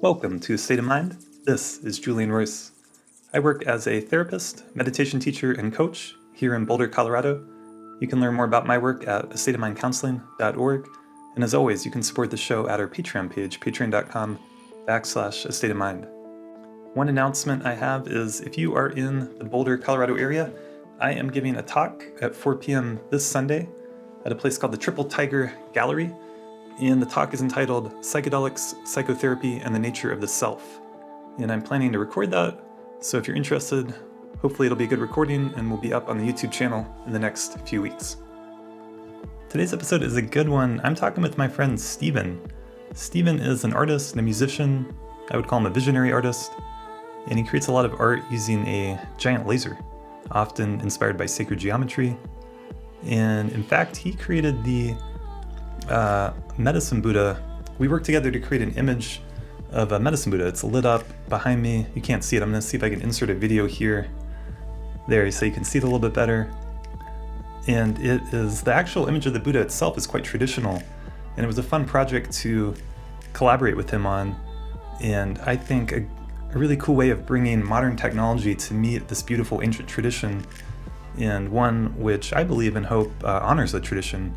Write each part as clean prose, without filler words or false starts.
Welcome to State of Mind. This is Julian Royce. I work as a therapist, meditation teacher, and coach here in Boulder, Colorado. You can learn more about my work at astateofmindcounseling.org. And as always, you can support the show at our Patreon page, patreon.com/astateofmind. One announcement I have is if you are in the Boulder, Colorado area, I am giving a talk at 4 p.m. this Sunday at a place called the Triple Tiger Gallery. And the talk is entitled Psychedelics, Psychotherapy, and the Nature of the Self. And I'm planning to record that, so if you're interested, hopefully it'll be a good recording and will be up on the YouTube channel in the next few weeks. Today's episode is a good one. I'm talking with my friend Steven. Steven is an artist and a musician. I would call him a visionary artist. And he creates a lot of art using a giant laser, often inspired by sacred geometry. And in fact, he created the medicine Buddha. We worked together to create an image of a medicine Buddha. It's lit up behind me. You can't see it. I'm going to see if I can insert a video here. There, so you can see it a little bit better. And it is, the actual image of the Buddha itself is quite traditional. And it was a fun project to collaborate with him on. And I think a really cool way of bringing modern technology to meet this beautiful ancient tradition, and one which I believe and hope honors the tradition.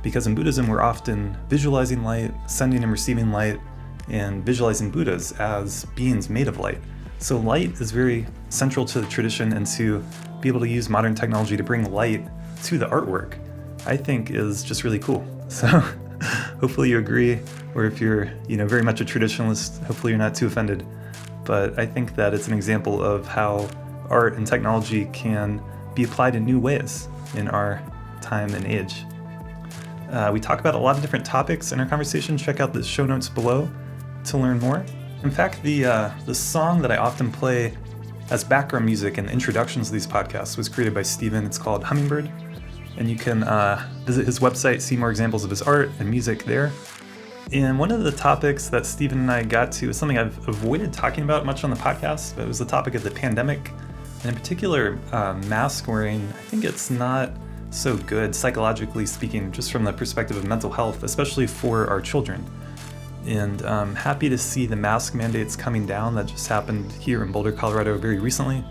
Because in Buddhism, we're often visualizing light, sending and receiving light, and visualizing Buddhas as beings made of light. So light is very central to the tradition, and to be able to use modern technology to bring light to the artwork, I think is just really cool. So hopefully you agree, or if you're, very much a traditionalist, hopefully you're not too offended. But I think that it's an example of how art and technology can be applied in new ways in our time and age. We talk about a lot of different topics in our conversation. Check out the show notes below to learn more. In fact, the song that I often play as background music and introductions to these podcasts was created by Steven. It's called Hummingbird. And you can visit his website, see more examples of his art and music there. And one of the topics that Steven and I got to is something I've avoided talking about much on the podcast, but it was the topic of the pandemic. And in particular, mask wearing. I think it's not so good, psychologically speaking, just from the perspective of mental health, especially for our children. And I'm happy to see the mask mandates coming down. That just happened here in Boulder, Colorado very recently.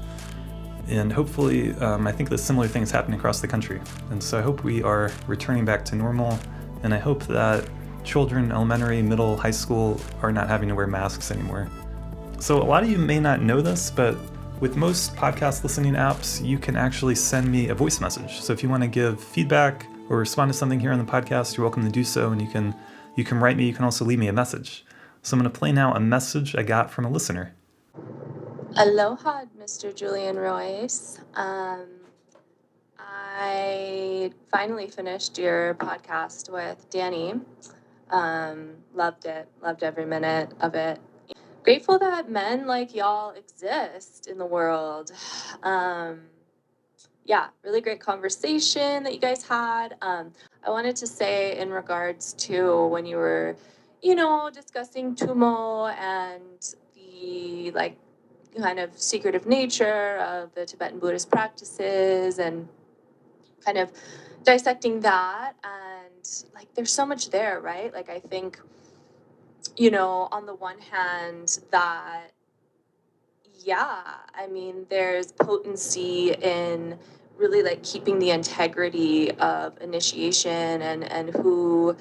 And hopefully, I think the similar thing is happening across the country. And so I hope we are returning back to normal. And I hope that children, elementary, middle, high school, are not having to wear masks anymore. So a lot of you may not know this, but with most podcast listening apps, you can actually send me a voice message. So if you want to give feedback or respond to something here on the podcast, you're welcome to do so. And you can write me. You can also leave me a message. So I'm going to play now a message I got from a listener. Aloha, Mr. Julian Royce. I finally finished your podcast with Danny. Loved it. Loved every minute of it. Grateful that men like y'all exist in the world. Really great conversation that you guys had. I wanted to say in regards to when you were, discussing Tummo and the kind of secretive nature of the Tibetan Buddhist practices and kind of dissecting that. And there's so much there, right? I think, on the one hand that, there's potency in really keeping the integrity of initiation and who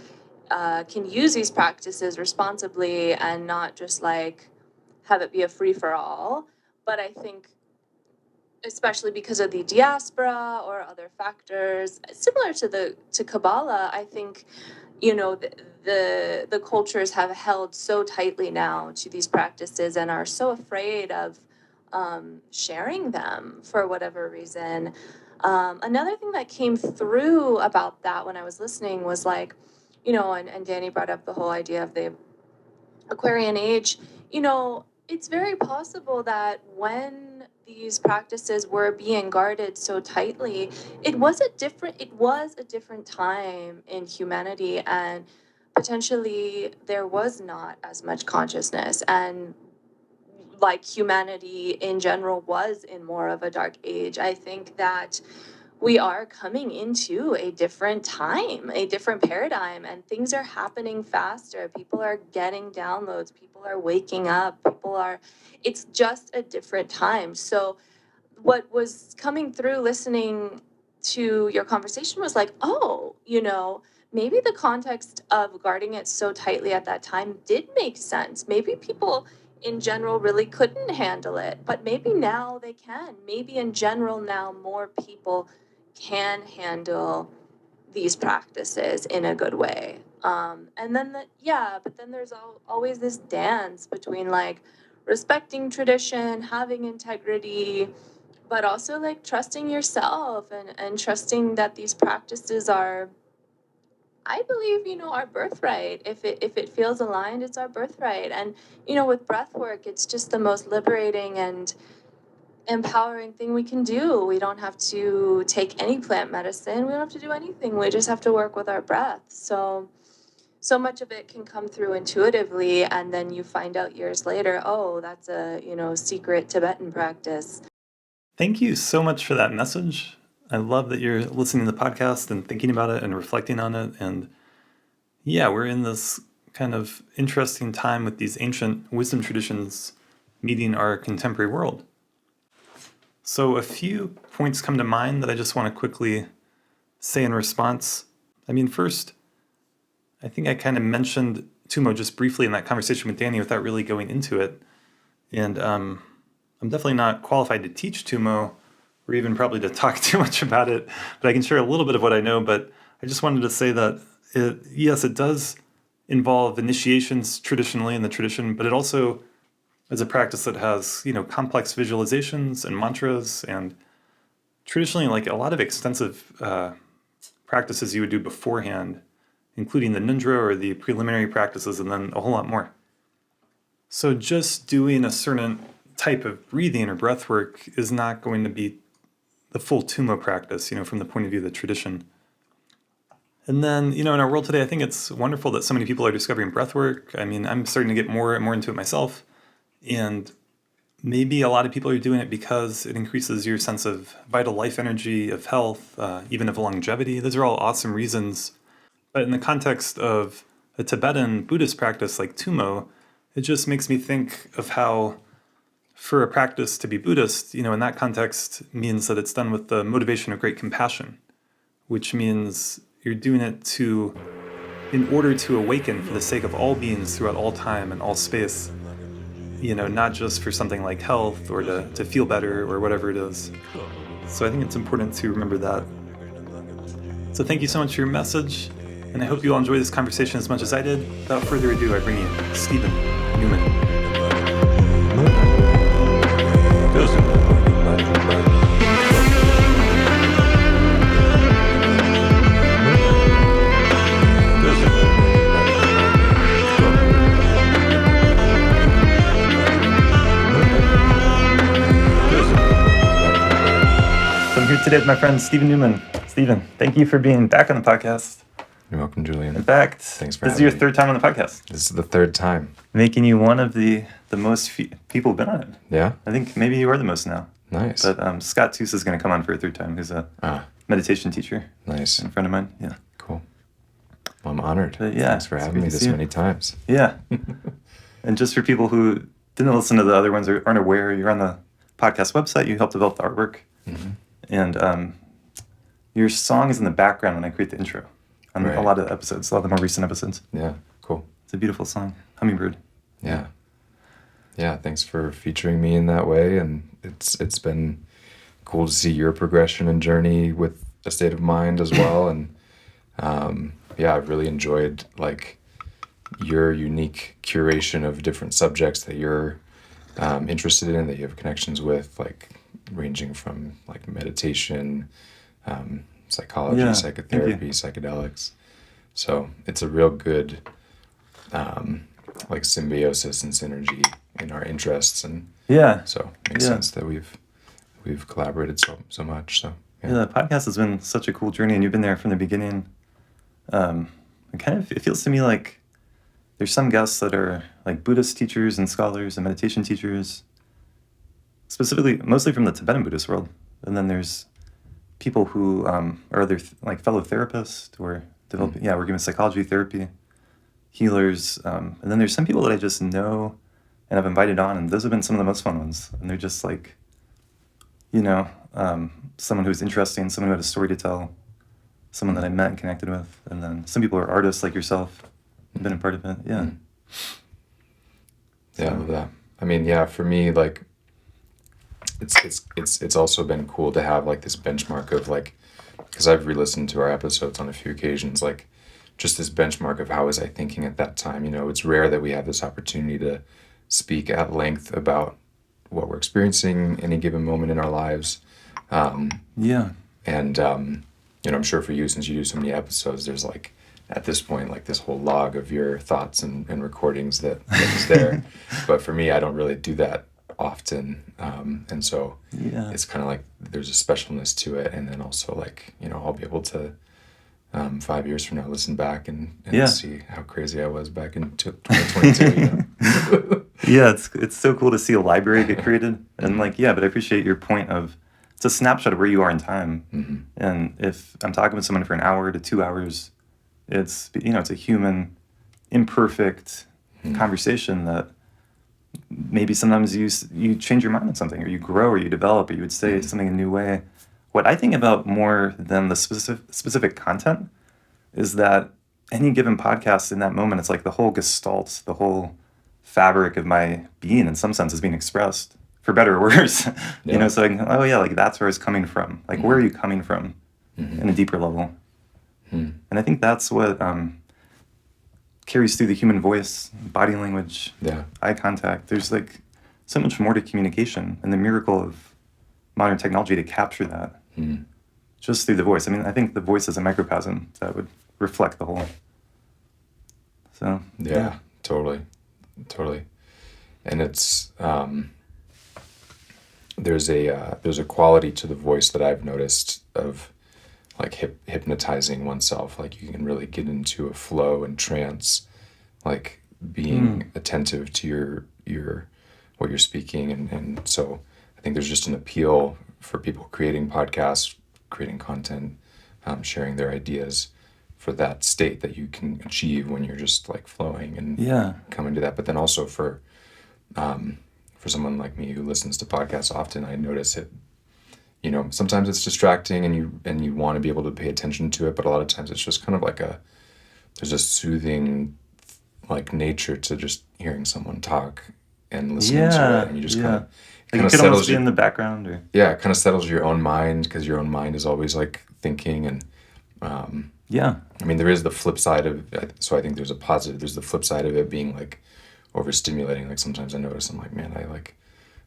can use these practices responsibly and not just have it be a free-for-all. But I think, especially because of the diaspora or other factors, similar to Kabbalah, I think, the cultures have held so tightly now to these practices and are so afraid of sharing them for whatever reason. Another thing that came through about that when I was listening was and Danny brought up the whole idea of the Aquarian age. It's very possible that when these practices were being guarded so tightly, it was a different time in humanity, and potentially there was not as much consciousness, and humanity in general was in more of a dark age. I think that we are coming into a different time, a different paradigm, and things are happening faster. People are getting downloads, people are waking up, it's just a different time. So what was coming through listening to your conversation was like, oh, maybe the context of guarding it so tightly at that time did make sense. Maybe people in general really couldn't handle it, but maybe now they can. Maybe in general now more people can handle these practices in a good way. And then, but then there's always this dance between like respecting tradition, having integrity, but also like trusting yourself and trusting that these practices are, I believe, our birthright. If it feels aligned, it's our birthright. And with breath work, it's just the most liberating and empowering thing we can do. We don't have to take any plant medicine. We don't have to do anything. We just have to work with our breath. So much of it can come through intuitively, and then you find out years later, oh, that's a secret Tibetan practice. Thank you so much for that message. I love that you're listening to the podcast and thinking about it and reflecting on it. And yeah, we're in this kind of interesting time with these ancient wisdom traditions meeting our contemporary world. So a few points come to mind that I just want to quickly say in response. I mean, first, I think I kind of mentioned Tummo just briefly in that conversation with Danny without really going into it. And I'm definitely not qualified to teach Tummo or even probably to talk too much about it, but I can share a little bit of what I know. But I just wanted to say that, it does involve initiations traditionally in the tradition, but it also is a practice that has, complex visualizations and mantras, and traditionally like a lot of extensive practices you would do beforehand, including the nundra or the preliminary practices, and then a whole lot more. So just doing a certain type of breathing or breath work is not going to be the full Tummo practice, from the point of view of the tradition. And then, in our world today, I think it's wonderful that so many people are discovering breath work. I mean, I'm starting to get more and more into it myself. And maybe a lot of people are doing it because it increases your sense of vital life energy, of health, even of longevity. Those are all awesome reasons. But in the context of a Tibetan Buddhist practice like Tummo, it just makes me think of how for a practice to be Buddhist, in that context means that it's done with the motivation of great compassion, which means you're doing it in order to awaken for the sake of all beings throughout all time and all space, not just for something like health or to feel better or whatever it is. So I think it's important to remember that. So thank you so much for your message, and I hope you all enjoy this conversation as much as I did. Without further ado, I bring you Steven Newman. Here today with my friend Steven Newman. Steven, thank you for being back on the podcast. You're welcome, Julian. In fact, thanks for this is your third time on the podcast. This is the third time. Making you one of the most people who've been on it. Yeah? I think maybe you are the most now. Nice. But Scott Toos is going to come on for a third time. He's a meditation teacher. Nice. And a friend of mine. Yeah. Cool. Well, I'm honored. But yeah. Thanks for having me this many times. Yeah. And just for people who didn't listen to the other ones or aren't aware, you're on the podcast website. You helped develop the artwork. Mm-hmm. And your song is in the background when I create the intro on a lot of episodes, a lot of the more recent episodes. Yeah, cool. It's a beautiful song, Hummingbird. Yeah. Yeah, thanks for featuring me in that way. And it's been cool to see your progression and journey with A State of Mind as well. And I've really enjoyed like your unique curation of different subjects that you're interested in, that you have connections with, like ranging from like meditation, psychology, psychotherapy, psychedelics. So it's a real good like symbiosis and synergy in our interests, and so it makes sense that we've collaborated so much. So the podcast has been such a cool journey, and you've been there from the beginning. It feels to me like there's some guests that are like Buddhist teachers and scholars and meditation teachers, specifically mostly from the Tibetan Buddhist world, and then there's people who are other like fellow therapists or developing, working with psychology therapy, healers, and then there's some people that I just know and I've invited on, and those have been some of the most fun ones. And they're just like, someone who's interesting, someone who had a story to tell, someone that I met and connected with, and then some people are artists like yourself, have been a part of it. Yeah. Yeah, I love that. I mean, yeah, for me, like, it's also been cool to have like this benchmark of like, because I've re-listened to our episodes on a few occasions, like just this benchmark of how was I thinking at that time. It's rare that we have this opportunity to speak at length about what we're experiencing any given moment in our lives. Yeah. And I'm sure for you, since you do so many episodes, there's like at this point like this whole log of your thoughts and recordings that is there. But for me, I don't really do that often, and so it's kind of like there's a specialness to it, and then also like I'll be able to 5 years from now listen back and see how crazy I was back in 2022. Yeah, it's so cool to see a library get created, and like but I appreciate your point of it's a snapshot of where you are in time, and if I'm talking with someone for an hour to 2 hours, it's it's a human, imperfect conversation that maybe sometimes you change your mind on something, or you grow, or you develop, or you would say something a new way. What I think about more than the specific content is that any given podcast in that moment, it's like the whole gestalt, the whole fabric of my being in some sense is being expressed, for better or worse. So I can, like that's where it's coming from. Like, where are you coming from in a deeper level? And I think that's what carries through the human voice, body language, eye contact. There's like so much more to communication, and the miracle of modern technology to capture that just through the voice. I mean, I think the voice is a microcosm that would reflect the whole. So totally. And it's there's a quality to the voice that I've noticed of like hypnotizing oneself. Like you can really get into a flow and trance, like being attentive to your what you're speaking, and so I think there's just an appeal for people creating podcasts, creating content, sharing their ideas, for that state that you can achieve when you're just like flowing and coming to that. But then also for someone like me who listens to podcasts often, I notice it. Sometimes it's distracting, and you want to be able to pay attention to it, but a lot of times it's just kind of like there's a soothing like nature to just hearing someone talk and listening to it, and you just kind of like it could almost be in the background, or it kind of settles your own mind, because your own mind is always like thinking, and I mean, there is the flip side of so I think there's the flip side of it being like overstimulating. Like sometimes I notice I'm like, man, I like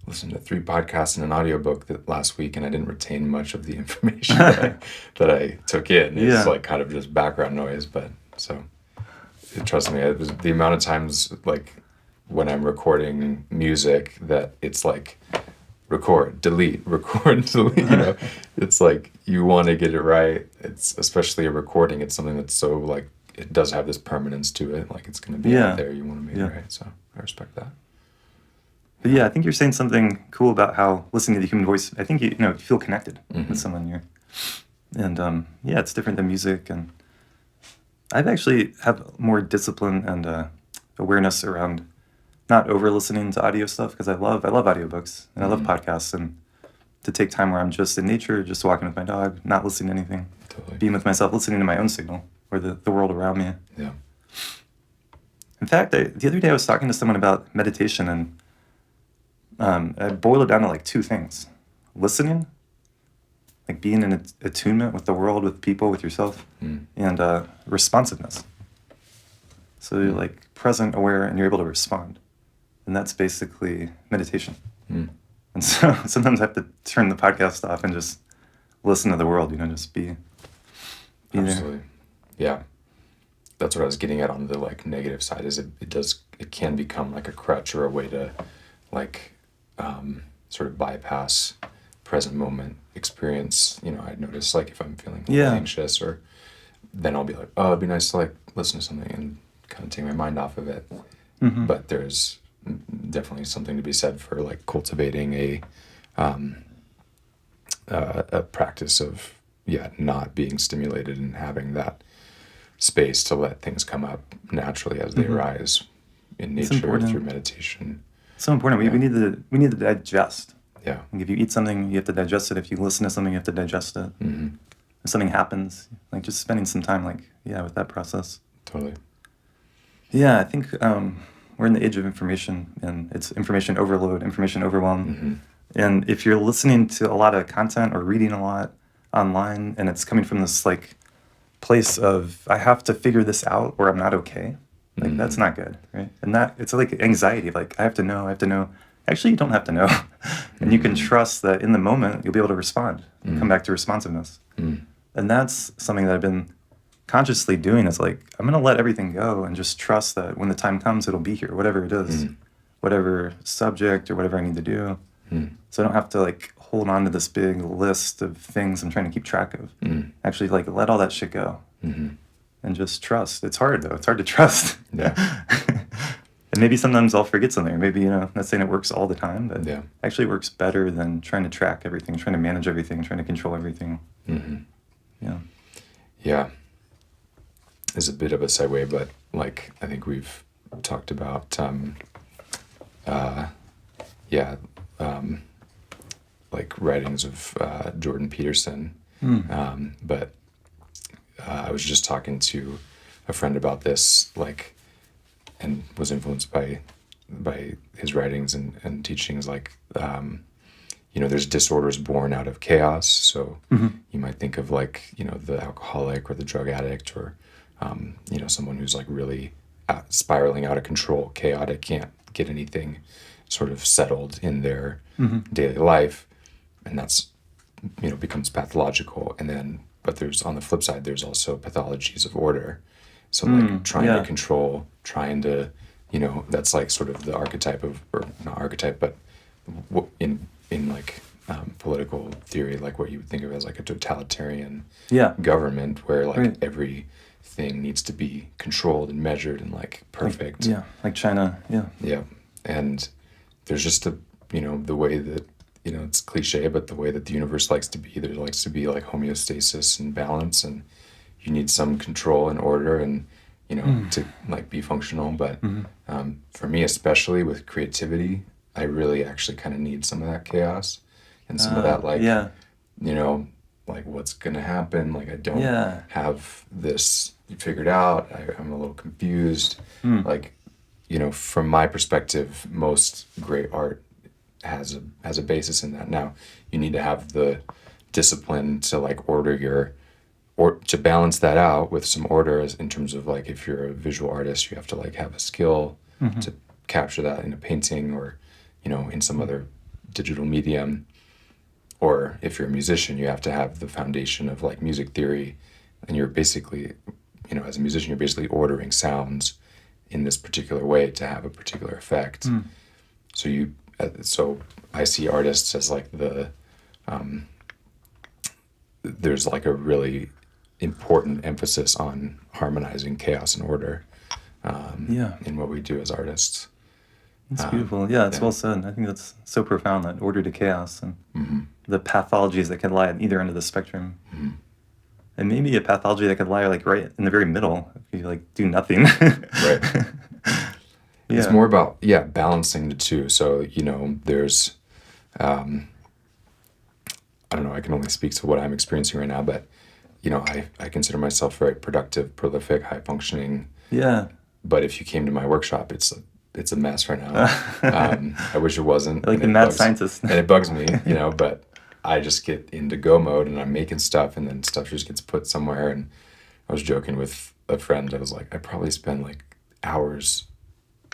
listened to 3 podcasts and an audiobook that last week, and I didn't retain much of the information that I took in. It's like kind of just background noise. But so trust me, it was the amount of times like when I'm recording music that it's like record, delete, it's like you want to get it right. It's especially a recording. It's something that's so like it does have this permanence to it. Like it's going to be out there. You want to make it right. So I respect that. But I think you're saying something cool about how listening to the human voice, I think you feel connected with someone here. And it's different than music. And I've actually have more discipline and awareness around not over listening to audio stuff, because I love audiobooks and I love podcasts, and to take time where I'm just in nature, just walking with my dog, not listening to anything, being with myself, listening to my own signal or the world around me. Yeah. In fact, the other day I was talking to someone about meditation, and I boiled it down to like 2 things: listening, like being in attunement with the world, with people, with yourself, and responsiveness. So you're like present, aware, and you're able to respond. And that's basically meditation. And so sometimes I have to turn the podcast off and just listen to the world, just be Absolutely. there. Yeah. That's what I was getting at on the like negative side, is it can become like a crutch or a way to like sort of bypass present moment experience. I notice like if I'm feeling anxious, or then I'll be like, oh, it'd be nice to like listen to something and kind of take my mind off of it. But there's definitely something to be said for like cultivating a practice of not being stimulated and having that space to let things come up naturally as they arise in nature through meditation. So important. Yeah. We need to digest. Yeah. Like if you eat something, you have to digest it. If you listen to something, you have to digest it. If something happens, like just spending some time, with that process. Totally. Yeah, I think we're in the age of information, and it's information overload, information overwhelm. And if you're listening to a lot of content or reading a lot online, and it's coming from this place of I have to figure this out or I'm not okay, that's not good, right? And that it's like anxiety, like I have to know. Actually, you don't have to know, and you can trust that in the moment you'll be able to respond. Come back to responsiveness, and that's something that I've been consciously doing. Is like I'm gonna let everything go and just trust that when the time comes, it'll be here, whatever it is, whatever subject or whatever I need to do. So I don't have to hold on to this big list of things I'm trying to keep track of. Actually, let all that shit go, and just trust. It's hard though. It's hard to trust. Yeah. And maybe sometimes I'll forget something. Or maybe not saying it works all the time, but Yeah. actually it works better than trying to track everything, trying to manage everything, trying to control everything. Yeah. Yeah. It's a bit of a segue, but I think we've talked about writings of Jordan Peterson. But I was just talking to a friend about this, and was influenced by his writings and teachings. There's disorders born out of chaos. So you might think of the alcoholic or the drug addict, or someone who's really spiraling out of control, chaotic, can't get anything sort of settled in their daily life, and that's becomes pathological. And then, but there's, on the flip side, there's also pathologies of order. So trying to control, trying to, that's sort of the archetype of, or not archetype, but in political theory, what you would think of as a totalitarian government, where everything needs to be controlled and measured and perfect. Like China. Yeah. And there's just the way that, it's cliche, but the way that the universe likes to be, there likes to be homeostasis and balance, and you need some control and order and, to be functional. But for me, especially with creativity, I really actually kind of need some of that chaos and some of that, what's going to happen. I don't have this figured out. I'm a little confused. From my perspective, most great art has a basis in that. Now, you need to have the discipline to order or to balance that out with some order, as in terms of if you're a visual artist, you have to have a skill to capture that in a painting or in some other digital medium. Or if you're a musician, you have to have the foundation of music theory, and you're basically, as a musician, you're basically ordering sounds in this particular way to have a particular effect. So I see artists as there's a really important emphasis on harmonizing chaos and order in what we do as artists. It's beautiful. Yeah, it's well said. I think that's so profound, that order to chaos and the pathologies that can lie at either end of the spectrum. And maybe a pathology that could lie right in the very middle if you do nothing. Right. It's more about balancing the two. So there's I don't know, I can only speak to what I'm experiencing right now, but I consider myself very productive, prolific, high functioning. Yeah. But if you came to my workshop, it's a mess right now. I wish it wasn't. The mad scientist. And it bugs me, but I just get into go mode and I'm making stuff, and then stuff just gets put somewhere. And I was joking with a friend. I was I probably spend hours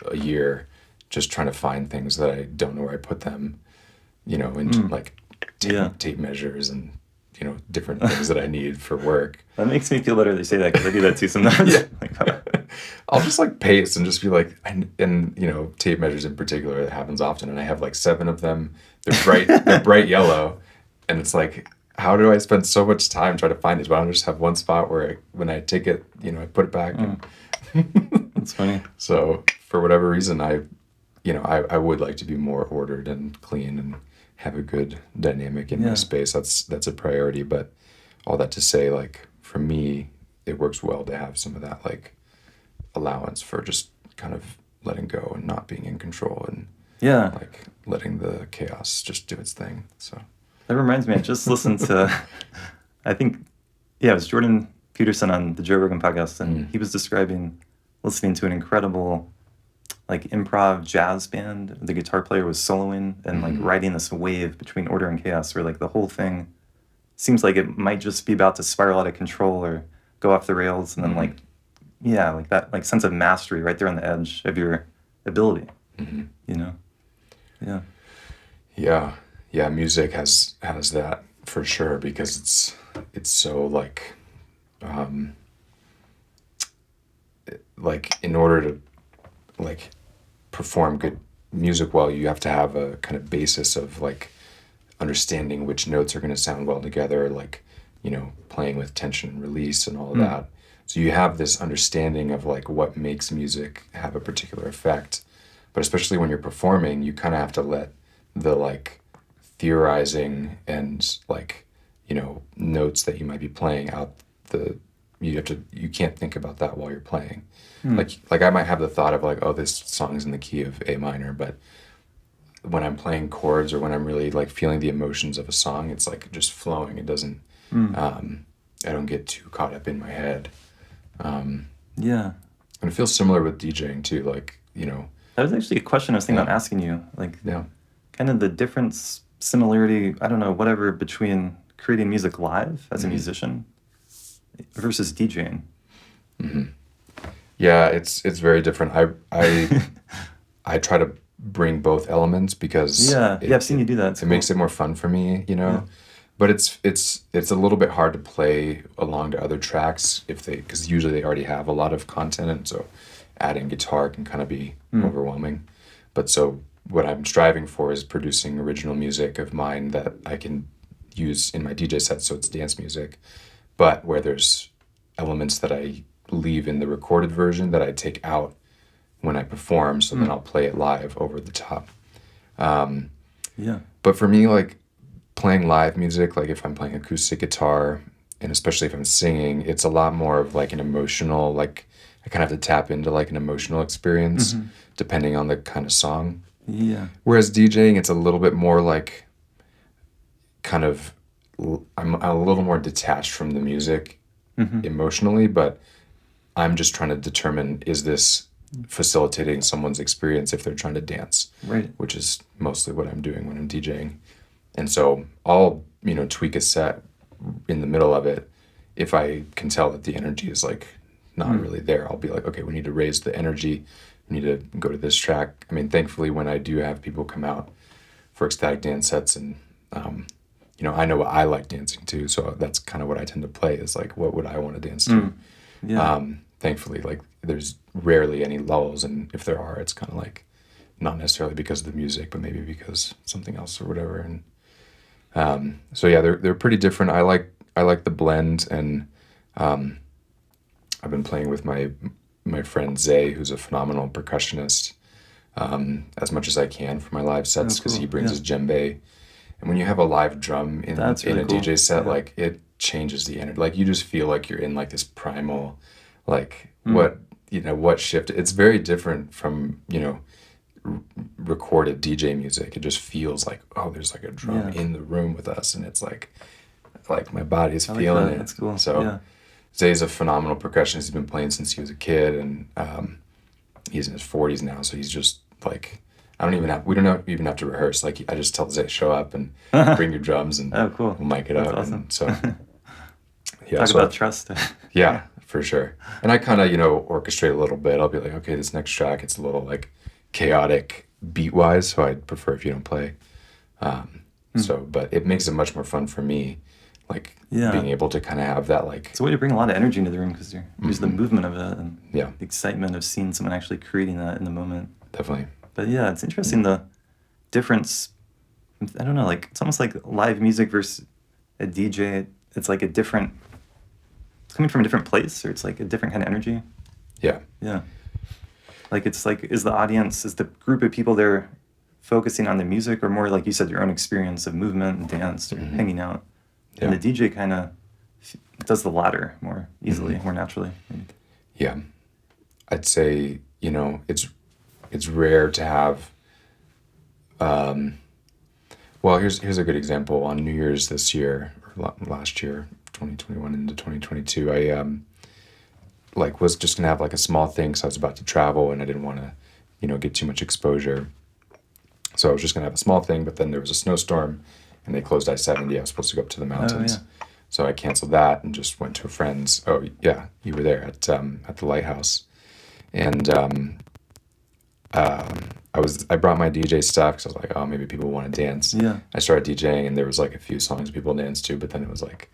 a year just trying to find things that I don't know where I put them, and tape measures and, different things that I need for work. That makes me feel better that you say that, because I do that too sometimes. I'll just paste and just be and tape measures in particular, that happens often, and I have 7 of them. They're bright yellow, and it's how do I spend so much time trying to find these? But I don't just have one spot where when I take it, I put it back. That's funny. So for whatever reason, I would like to be more ordered and clean and have a good dynamic in my space. That's a priority. But all that to say, like, for me, it works well to have some of that, like, allowance for just kind of letting go and not being in control and Yeah. like letting the chaos just do its thing. So That reminds me, I just listened to, I think, yeah, it was Jordan Peterson on the Joe Rogan podcast, and he was describing listening to an incredible, like, improv jazz band. The guitar player was soloing and, like, riding this wave between order and chaos where, like, the whole thing seems like it might just be about to spiral out of control or go off the rails, and then, like, yeah, like that, like, sense of mastery right there on the edge of your ability, you know? Yeah. Yeah, music has that for sure, because it's so like like in order to like perform good music well, you have to have a kind of basis of like understanding which notes are going to sound well together, like, you know, playing with tension and release and all of that. So you have this understanding of like what makes music have a particular effect. But especially when you're performing, you kind of have to let the like theorizing and like, you know, notes that you might be playing out you can't think about that while you're playing. Like I might have the thought of like, oh, this song's in the key of A minor, but when I'm playing chords or when I'm really like feeling the emotions of a song, it's like just flowing. It doesn't, I don't get too caught up in my head. Yeah. And it feels similar with DJing too. Like, you know, That was actually a question I was thinking about asking you. Like, yeah. kind of the difference, similarity, I don't know, whatever, between creating music live as a musician versus DJing. Yeah, it's very different. I try to bring both elements because I've seen you do that. It's It cool. makes it more fun for me, you know. But it's a little bit hard to play along to other tracks because usually they already have a lot of content, and so adding guitar can kind of be overwhelming. But so what I'm striving for is producing original music of mine that I can use in my DJ set, so it's dance music, but where there's elements that I leave in the recorded version that I take out when I perform, so then I'll play it live over the top. Yeah. But for me, like playing live music, like if I'm playing acoustic guitar, and especially if I'm singing, it's a lot more of like an emotional, like I kind of have to tap into like an emotional experience depending on the kind of song. Yeah. Whereas DJing, it's a little bit more like kind of, I'm a little more detached from the music emotionally, but I'm just trying to determine, is this facilitating someone's experience if they're trying to dance? Right. Which is mostly what I'm doing when I'm DJing. And so I'll, you know, tweak a set in the middle of it. If I can tell that the energy is like not really there, I'll be like, okay, we need to raise the energy. We need to go to this track. I mean, thankfully, when I do have people come out for ecstatic dance sets, and you know, I know what I like dancing to, so that's kind of what I tend to play, is like, what would I want to dance to? Yeah. Thankfully, like there's rarely any lulls, and if there are, it's kind of like not necessarily because of the music, but maybe because something else or whatever. And so yeah, they're pretty different. I like the blend, and I've been playing with my friend Zay, who's a phenomenal percussionist, as much as I can for my live sets, because he brings his djembe. And when you have a live drum in That's really a cool. DJ set, like it changes the energy. Like you just feel like you're in like this primal, like what shifted. It's very different from, you know, recorded DJ music. It just feels like, oh, there's like a drum in the room with us, and it's like my body's feeling it. That's cool. So Zay's a phenomenal percussionist. He's been playing since he was a kid, and he's in his 40s now, so he's just like, we don't even have to rehearse. Like I just tell Zay, show up and bring your drums, and Oh, cool. we'll mic it That's up. awesome. And so yeah, Talk about trust. yeah, for sure. And I kind of, you know, orchestrate a little bit. I'll be like, okay, this next track, it's a little like chaotic beat wise, so I'd prefer if you don't play. So, but it makes it much more fun for me, like being able to kind of have that like. It's a way to bring a lot of energy into the room, because there's the movement of it and Yeah. the excitement of seeing someone actually creating that in the moment. Definitely. But yeah, it's interesting, the difference. I don't know, like it's almost like live music versus a DJ. It's like it's coming from a different place, or it's like a different kind of energy. Yeah. Yeah. Like it's like, is the group of people there focusing on the music, or more like you said, your own experience of movement and dance or hanging out? Yeah. And the DJ kind of does the latter more easily, more naturally. Yeah. I'd say, it's rare to have, well, here's a good example. On New Year's this year, or last year, 2021 into 2022, I like was just gonna have like a small thing, so I was about to travel and I didn't want to, get too much exposure. So I was just gonna have a small thing, but then there was a snowstorm and they closed I-70. I was supposed to go up to the mountains. So I canceled that and just went to a friend's. Oh yeah, you were there at the lighthouse. And I brought my DJ stuff because I was like, oh, maybe people want to dance. Yeah. I started DJing and there was like a few songs people danced to, but then it was like,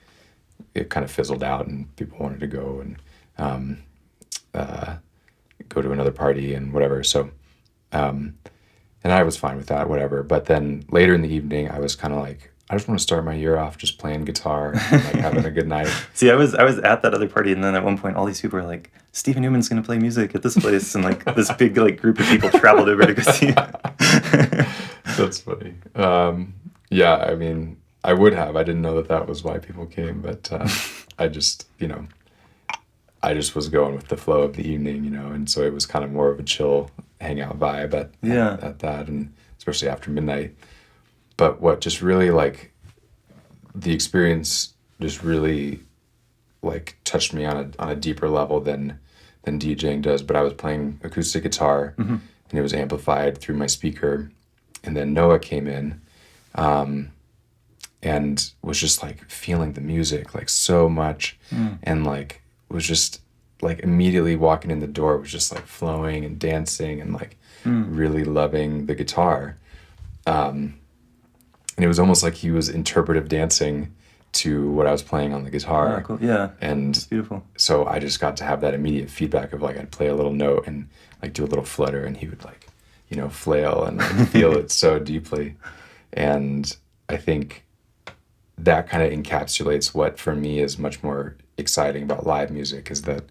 it kind of fizzled out and people wanted to go and go to another party and whatever. So, and I was fine with that, whatever. But then later in the evening, I was kind of like, I just want to start my year off just playing guitar and like having a good night. See, I was at that other party, and then at one point, all these people were like, "Steven Newman's going to play music at this place," and like this big like group of people traveled over to go see it. That's funny. Yeah, I mean, I would have. I didn't know that was why people came, but I just, I just was going with the flow of the evening, and so it was kind of more of a chill hangout vibe at that, and especially after midnight. But what just really like the experience just really like touched me on a deeper level than DJing does. But I was playing acoustic guitar and it was amplified through my speaker, and then Noah came in and was just like feeling the music like so much and like was just like immediately walking in the door was just like flowing and dancing and like really loving the guitar. And it was almost like he was interpretive dancing to what I was playing on the guitar. Oh, cool. Yeah. And it's beautiful. So I just got to have that immediate feedback of like, I'd play a little note and like do a little flutter and he would like, flail and like, feel it so deeply. And I think that kind of encapsulates what for me is much more exciting about live music is that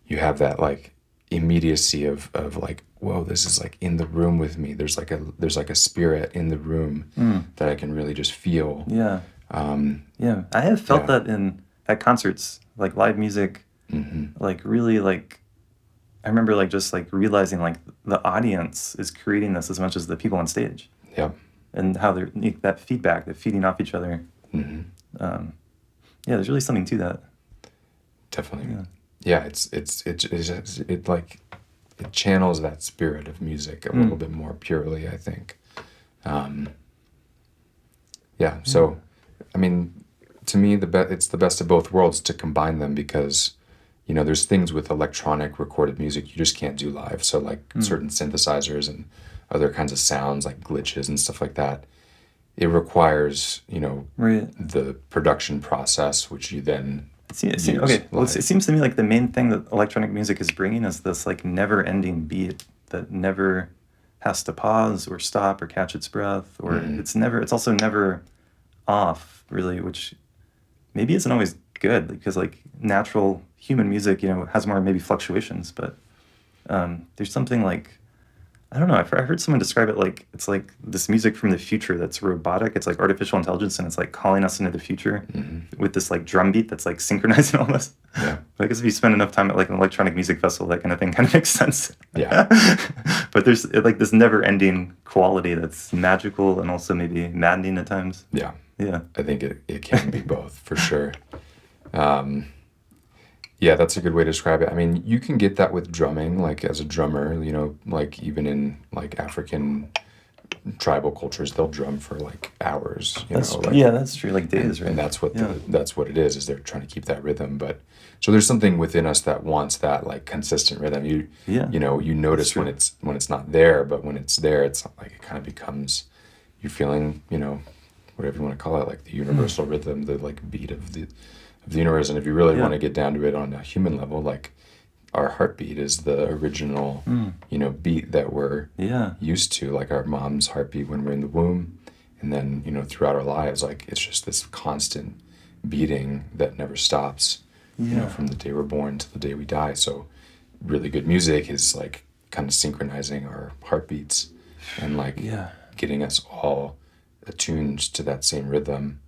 you have that like immediacy of like, whoa, this is like in the room with me. There's like a spirit in the room that I can really just feel. Yeah. Yeah. I have felt that at concerts, like live music, like really like, I remember like just like realizing like the audience is creating this as much as the people on stage. Yeah. And how they're that feedback, they're feeding off each other. Yeah, there's really something to that. Definitely. Yeah, it like it channels that spirit of music a little bit more purely, I think. So I mean, to me it's the best of both worlds to combine them because there's things with electronic recorded music you just can't do live. So like certain synthesizers and other kinds of sounds like glitches and stuff like that, it requires the production process which you then it seems to me like the main thing that electronic music is bringing is this like never-ending beat that never has to pause or stop or catch its breath, or it's also never off really, which maybe isn't always good because like natural human music has more maybe fluctuations, but there's something like, I don't know, I heard someone describe it like it's like this music from the future that's robotic. It's like artificial intelligence and it's like calling us into the future with this like drum beat that's like synchronizing all this. Yeah. But I guess if you spend enough time at like an electronic music festival, that kind of thing kind of makes sense. Yeah. But there's like this never-ending quality that's magical and also maybe maddening at times. Yeah. Yeah. I think it can be both for sure. Yeah, that's a good way to describe it. I mean, you can get that with drumming, like as a drummer, like even in like African tribal cultures, they'll drum for like hours. That's true, like days, right? And that's what that's what it is they're trying to keep that rhythm. But so there's something within us that wants that like consistent rhythm. You notice when it's not there, but when it's there, it's like it kind of becomes you're feeling, whatever you want to call it, like the universal rhythm, the like beat of the universe. And if you really want to get down to it on a human level, like our heartbeat is the original, beat that we're used to, like our mom's heartbeat when we're in the womb. And then, throughout our lives, like it's just this constant beating that never stops, from the day we're born to the day we die. So really good music is like kind of synchronizing our heartbeats and like getting us all attuned to that same rhythm,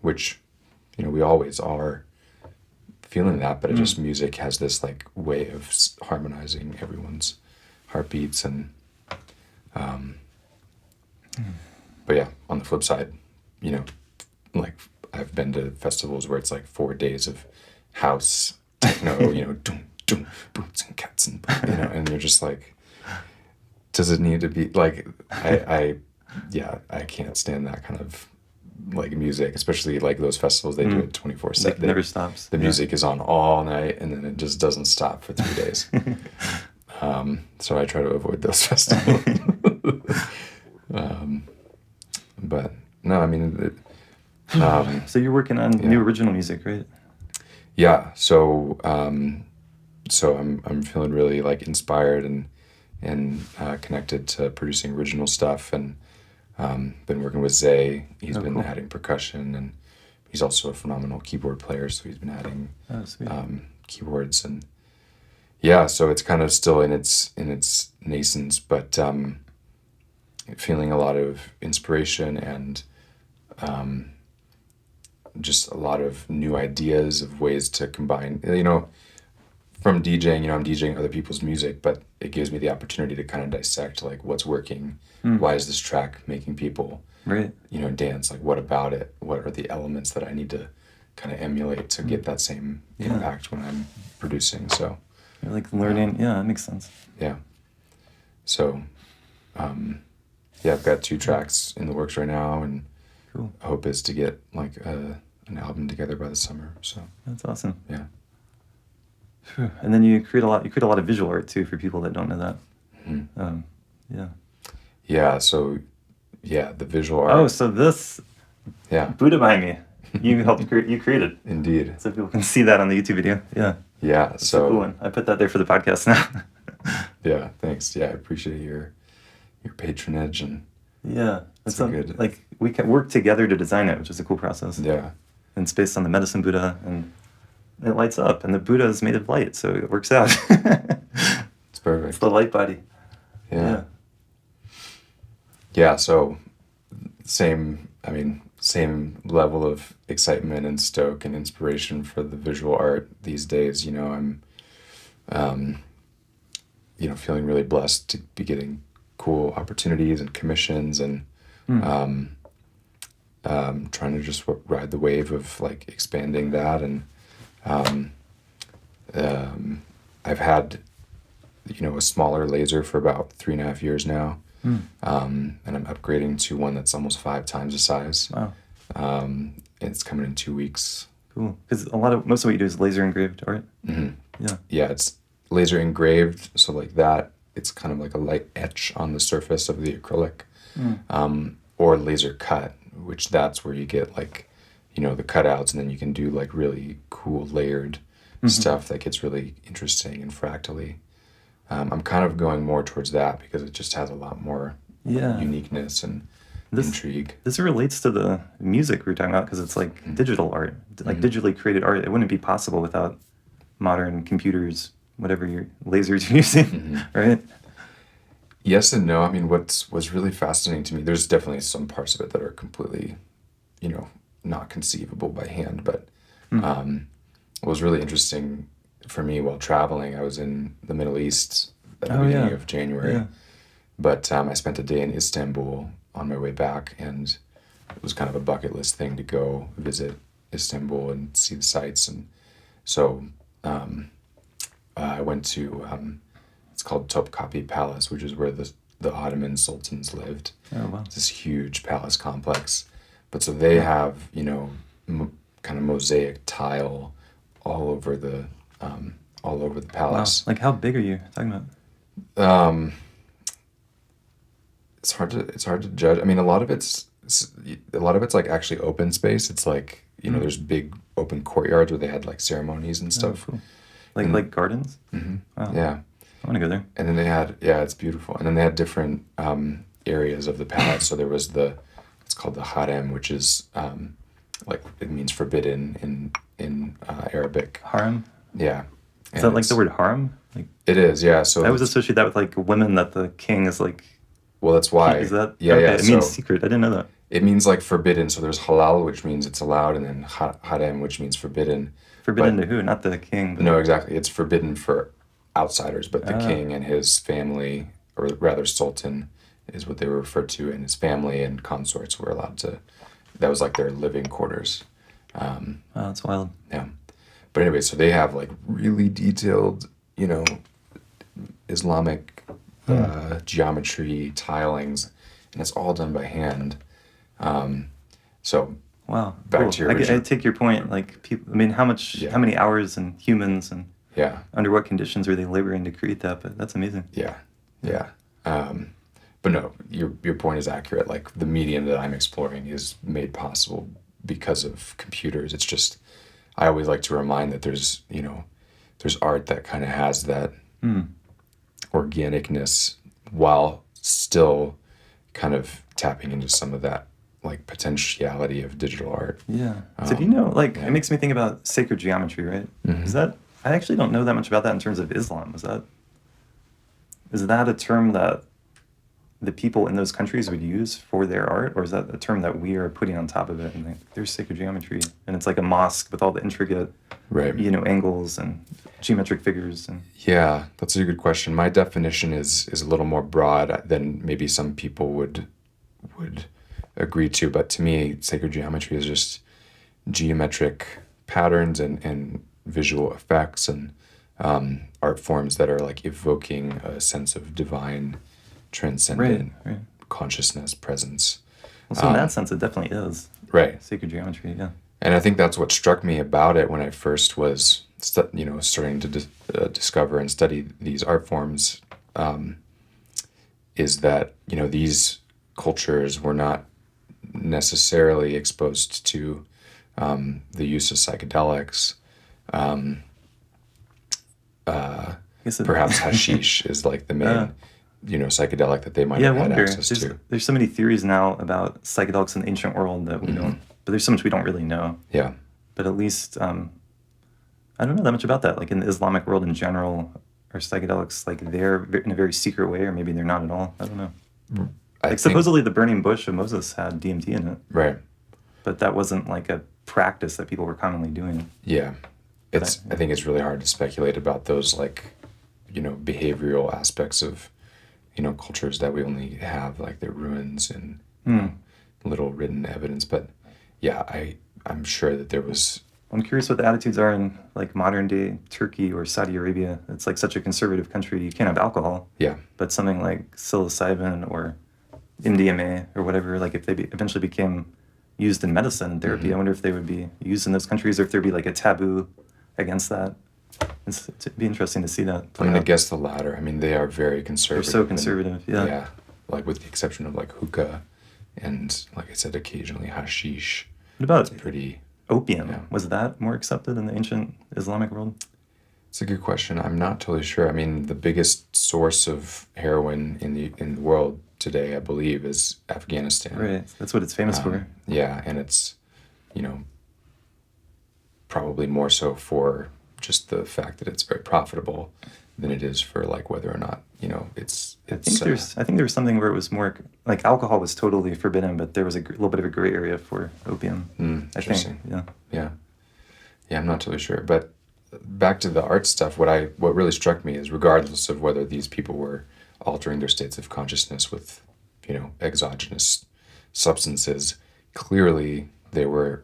which we always are feeling that, but it just music has this like way of harmonizing everyone's heartbeats and but yeah, on the flip side, like I've been to festivals where it's like 4 days of house techno, doom, doom, boots and cats and and you're just like, does it need to be like I can't stand that kind of like music, especially like those festivals they do it 24/7. It never stops. The music is on all night and then it just doesn't stop for 3 days. So I try to avoid those festivals. But no, I mean, So you're working on new original music, right? yeah. So I'm feeling really like inspired and connected to producing original stuff, and been working with Zay. He's been cool. adding percussion, and he's also a phenomenal keyboard player. So he's been adding Sweet. keyboards, and yeah. So it's kind of still in its nascence, but feeling a lot of inspiration and just a lot of new ideas of ways to combine. From DJing, I'm DJing other people's music, but it gives me the opportunity to kind of dissect like what's working. Why is this track making people Right. dance? Like, what about it? What are the elements that I need to kind of emulate to get that same impact when I'm producing? So You're like learning. Yeah, that makes sense. yeah. So I've got 2 tracks in the works right now, and Cool. hope is to get like an album together by the summer. So That's awesome. yeah. Phew. And then you create a lot of visual art too for people that don't know that. Yeah. Yeah, so the visual art. Oh, so this Yeah, Buddha behind me, you helped create. You created, indeed. so people can see that on the YouTube video. Yeah. Yeah, That's a cool so one. I put that there for the podcast now. yeah, thanks. Yeah, I appreciate your patronage, and Yeah. It's It's a good- like we can work together to design it, which is a cool process. yeah, And it's based on the medicine Buddha, and it lights up. And the Buddha is made of light, so it works out. it's perfect. It's the light body. Yeah. Yeah, so same level of excitement and stoke and inspiration for the visual art these days. I'm feeling really blessed to be getting cool opportunities and commissions, and trying to just ride the wave of like expanding that. And I've had a smaller laser for about 3.5 years now. And I'm upgrading to one that's almost 5 times the size. Wow. It's coming in 2 weeks. Cool. Because most of what you do is laser engraved art. Yeah. Yeah, it's laser engraved, so like that, it's kind of like a light etch on the surface of the acrylic. Or laser cut, which that's where you get like, the cutouts, and then you can do like really cool layered stuff that gets really interesting and fractally. I'm kind of going more towards that because it just has a lot more Yeah. uniqueness and This- intrigue. This relates to the music we were talking about because it's like digital art, like digitally created art. It wouldn't be possible without modern computers, whatever your lasers you're using, right? Yes and no. I mean, what's really fascinating to me, there's definitely some parts of it that are completely, not conceivable by hand. But what was really interesting for me while traveling, I was in the Middle East at the beginning of January. Yeah. But I spent a day in Istanbul on my way back, and it was kind of a bucket list thing to go visit Istanbul and see the sights. And so I went to, it's called Topkapi Palace, which is where the Ottoman sultans lived. Oh, wow. It's this huge palace complex. But so they have, kind of mosaic tile all over the palace. Wow. Like, how big are you talking about? It's hard to judge. I mean, a lot of it's like actually open space. It's like, there's big open courtyards where they had like ceremonies and stuff. Oh, cool. Like gardens? Wow. Yeah. I want to go there. And then they had, it's beautiful. And then they had different areas of the palace. So there was it's called the harem, which is like, it means forbidden in Arabic. Harem? Yeah. Is that like the word harem? Like, It is, yeah. So I always associate that with like women that the king is like. well, that's why. Is that? Yeah, okay, yeah. It means so, secret. I didn't know that. It means like forbidden. So there's halal, which means it's allowed, and then harem, which means forbidden. Forbidden to who? Not the king. But... No, exactly. It's forbidden for outsiders, but the Ah. king and his family, or rather sultan, is what they were referred to, and his family and consorts were allowed to. That was like their living quarters. Wow, that's wild. Yeah. But anyway, so they have like really detailed, Islamic geometry, tilings, and it's all done by hand. So Wow. back cool. to your I original- take your point. Like people, I mean, how many hours and humans and yeah, under what conditions are they laboring to create that? But that's amazing. yeah. But no, your point is accurate. Like the medium that I'm exploring is made possible because of computers. It's just, I always like to remind that there's art that kind of has that organicness while still kind of tapping into some of that like potentiality of digital art. Yeah. So do you know, like, yeah. it makes me think about sacred geometry, right? Is that, I actually don't know that much about that in terms of Islam. Is that a term that the people in those countries would use for their art? Or is that a term that we are putting on top of it? And like, there's sacred geometry. And it's like a mosque with all the intricate, Right. angles and geometric figures. And Yeah, that's a good question. My definition is a little more broad than maybe some people would agree to, but to me, sacred geometry is just geometric patterns and visual effects and art forms that are like evoking a sense of divine, transcendent right. consciousness, presence. Well, so in that sense, it definitely is Right. sacred geometry, yeah. And I think that's what struck me about it when I first was, starting to discover and study these art forms, is that, these cultures were not necessarily exposed to the use of psychedelics. I guess Perhaps hashish is like the main, psychedelic that they might have had access to. There's so many theories now about psychedelics in the ancient world that we don't, but there's so much we don't really know. Yeah. But at least, I don't know that much about that. Like in the Islamic world in general, are psychedelics like they're in a very secret way, or maybe they're not at all? I don't know. I Like think- supposedly the burning bush of Moses had DMT in it, Right. but that wasn't like a practice that people were commonly doing. Yeah. I think it's really hard to speculate about those like, behavioral aspects of, cultures that we only have like their ruins and little written evidence. But yeah, I'm sure that there was. I'm curious what the attitudes are in like modern day Turkey or Saudi Arabia. It's like such a conservative country. You can't have alcohol. Yeah. But something like psilocybin or MDMA or whatever, like if they eventually became used in medicine and therapy, I wonder if they would be used in those countries or if there'd be like a taboo against that. It'd be interesting to see that play I'm going out. to guess the latter. I mean, they are very They're conservative. so and- conservative, yeah. Yeah. Like with the exception of like hookah and like I said, occasionally hashish. What about Pretty. opium? Yeah. Was that more accepted in the ancient Islamic world? It's a good question. I'm not totally sure. I mean, the biggest source of heroin in the world today, I believe, is Afghanistan. Right, that's what it's famous for. Yeah, and it's, probably more so for just the fact that it's very profitable than it is for like whether or not, it's. I think there was something where it was more like alcohol was totally forbidden, but there was a little bit of a gray area for opium. I think, interesting. yeah. Yeah. Yeah, I'm not totally sure. But back to the art stuff, what really struck me is regardless of whether these people were altering their states of consciousness with, exogenous substances, clearly they were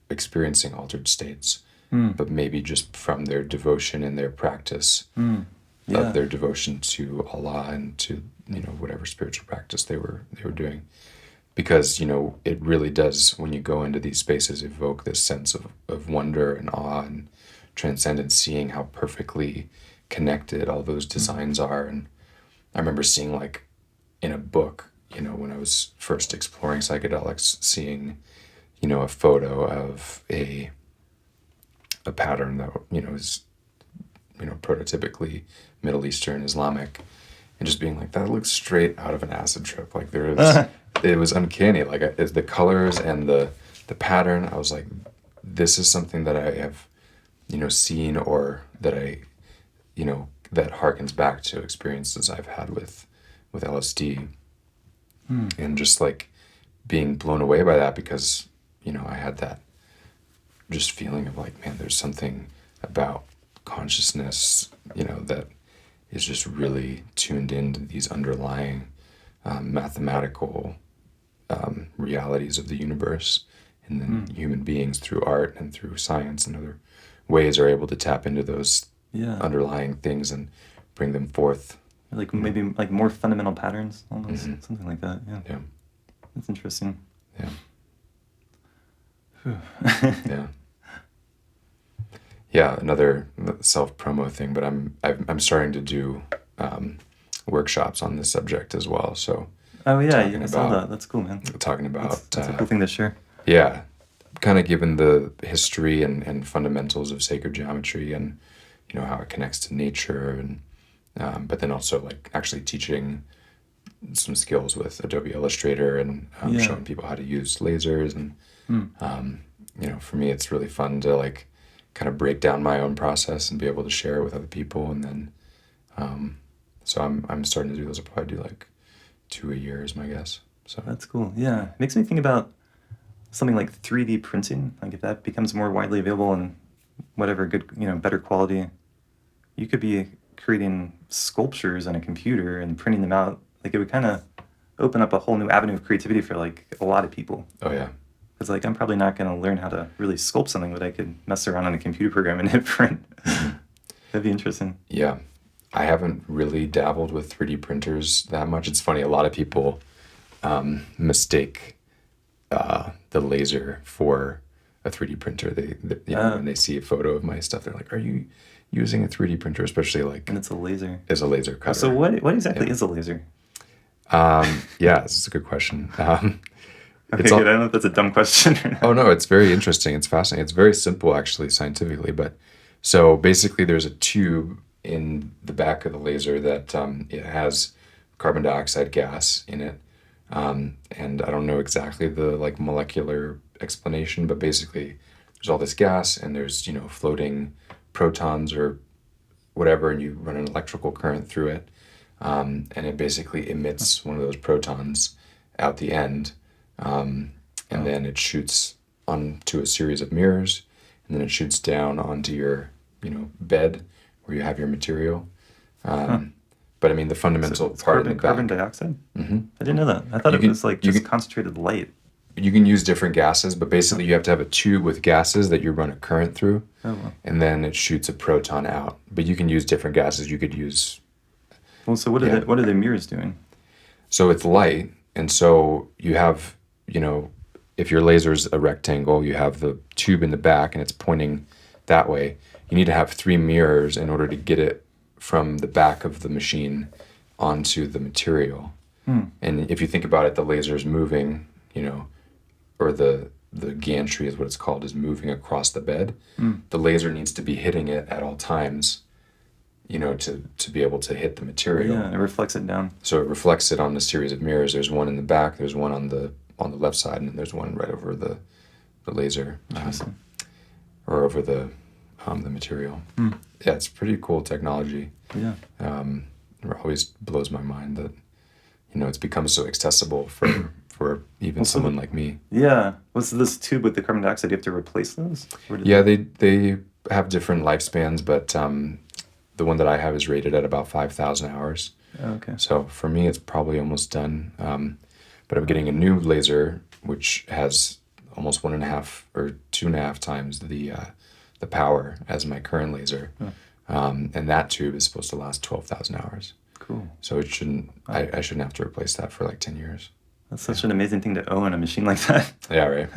experiencing altered states, but maybe just from their devotion and their practice of their devotion to Allah and to, whatever spiritual practice they were doing. Because, it really does, when you go into these spaces, evoke this sense of wonder and awe and transcendence, seeing how perfectly connected all those designs are. And I remember seeing, like, in a book, when I was first exploring psychedelics, seeing, a photo of a pattern that, is, prototypically Middle Eastern, Islamic, and just being like, that looks straight out of an acid trip. Like, there is... It was uncanny, like as the colors and the pattern. I was like, this is something that I have, seen, or that I, that harkens back to experiences I've had with LSD, and just like being blown away by that because, I had that just feeling of like, man, there's something about consciousness, that is just really tuned into these underlying mathematical realities of the universe. And then human beings through art and through science and other ways are able to tap into those underlying things and bring them forth. Like maybe like more fundamental patterns, almost something like that. Yeah. That's interesting. Yeah. Yeah. Yeah. Another self-promo thing, but I'm starting to do workshops on this subject as well. So. Oh yeah, I saw that. That's cool, man. Talking about that's a cool thing to share. Yeah, kind of given the history and fundamentals of sacred geometry and how it connects to nature and but then also like actually teaching some skills with Adobe Illustrator and showing people how to use lasers and for me it's really fun to like kind of break down my own process and be able to share it with other people and then so I'm starting to do those. I'll probably do like 2 a year is my guess. So that's cool. Yeah, it makes me think about something like 3D printing. Like if that becomes more widely available and whatever good, better quality, you could be creating sculptures on a computer and printing them out. Like it would kind of open up a whole new avenue of creativity for like a lot of people. Oh yeah. Because like I'm probably not going to learn how to really sculpt something, but I could mess around on a computer program and hit print. That'd be interesting. Yeah. I haven't really dabbled with 3D printers that much. It's funny, a lot of people mistake the laser for a 3D printer. They when they see a photo of my stuff, they're like, "Are you using a 3D printer?" Especially like, and it's a laser. It's a laser cutter. So what exactly is a laser? Yeah, this is a good question. Okay, good. I don't know if that's a dumb question or not. Oh no, it's very interesting. It's fascinating. It's very simple actually scientifically, but so basically there's a tube in the back of the laser that it has carbon dioxide gas in it. And I don't know exactly the like molecular explanation, but basically there's all this gas and there's, floating protons or whatever, and you run an electrical current through it. And it basically emits one of those protons out the end. And then it shoots onto a series of mirrors, and then it shoots down onto your, bed where you have your material. But I mean, the fundamental part of carbon dioxide? Mm-hmm. I didn't know that. I thought it was like just concentrated light. You can use different gases, but basically you have to have a tube with gases that you run a current through, and then it shoots a proton out. But you can use different gases. You could use... Well, so what are the mirrors doing? So it's light, and so you have, if your laser's a rectangle, you have the tube in the back, and it's pointing that way. You need to have 3 mirrors in order to get it from the back of the machine onto the material. And if you think about it, the laser is moving, or the gantry is what it's called, is moving across the bed. The laser needs to be hitting it at all times, to be able to hit the material. Yeah, it reflects it down. So it reflects it on the series of mirrors. There's one in the back, there's one on the left side, and then there's one right over the laser. Or over the material. Yeah, it's pretty cool technology. Yeah. It always blows my mind that, it's become so accessible for even someone like me. Yeah. What's this tube with the carbon dioxide? Do you have to replace those? Yeah, they have different lifespans, but the one that I have is rated at about 5,000 hours. Oh, okay. So for me, it's probably almost done. But I'm getting a new laser, which has almost 1.5 or 2.5 times the power as my current laser. And that tube is supposed to last 12,000 hours. Cool. So it shouldn't, I shouldn't have to replace that for like 10 years. That's such an amazing thing to own, a machine like that. Yeah, right.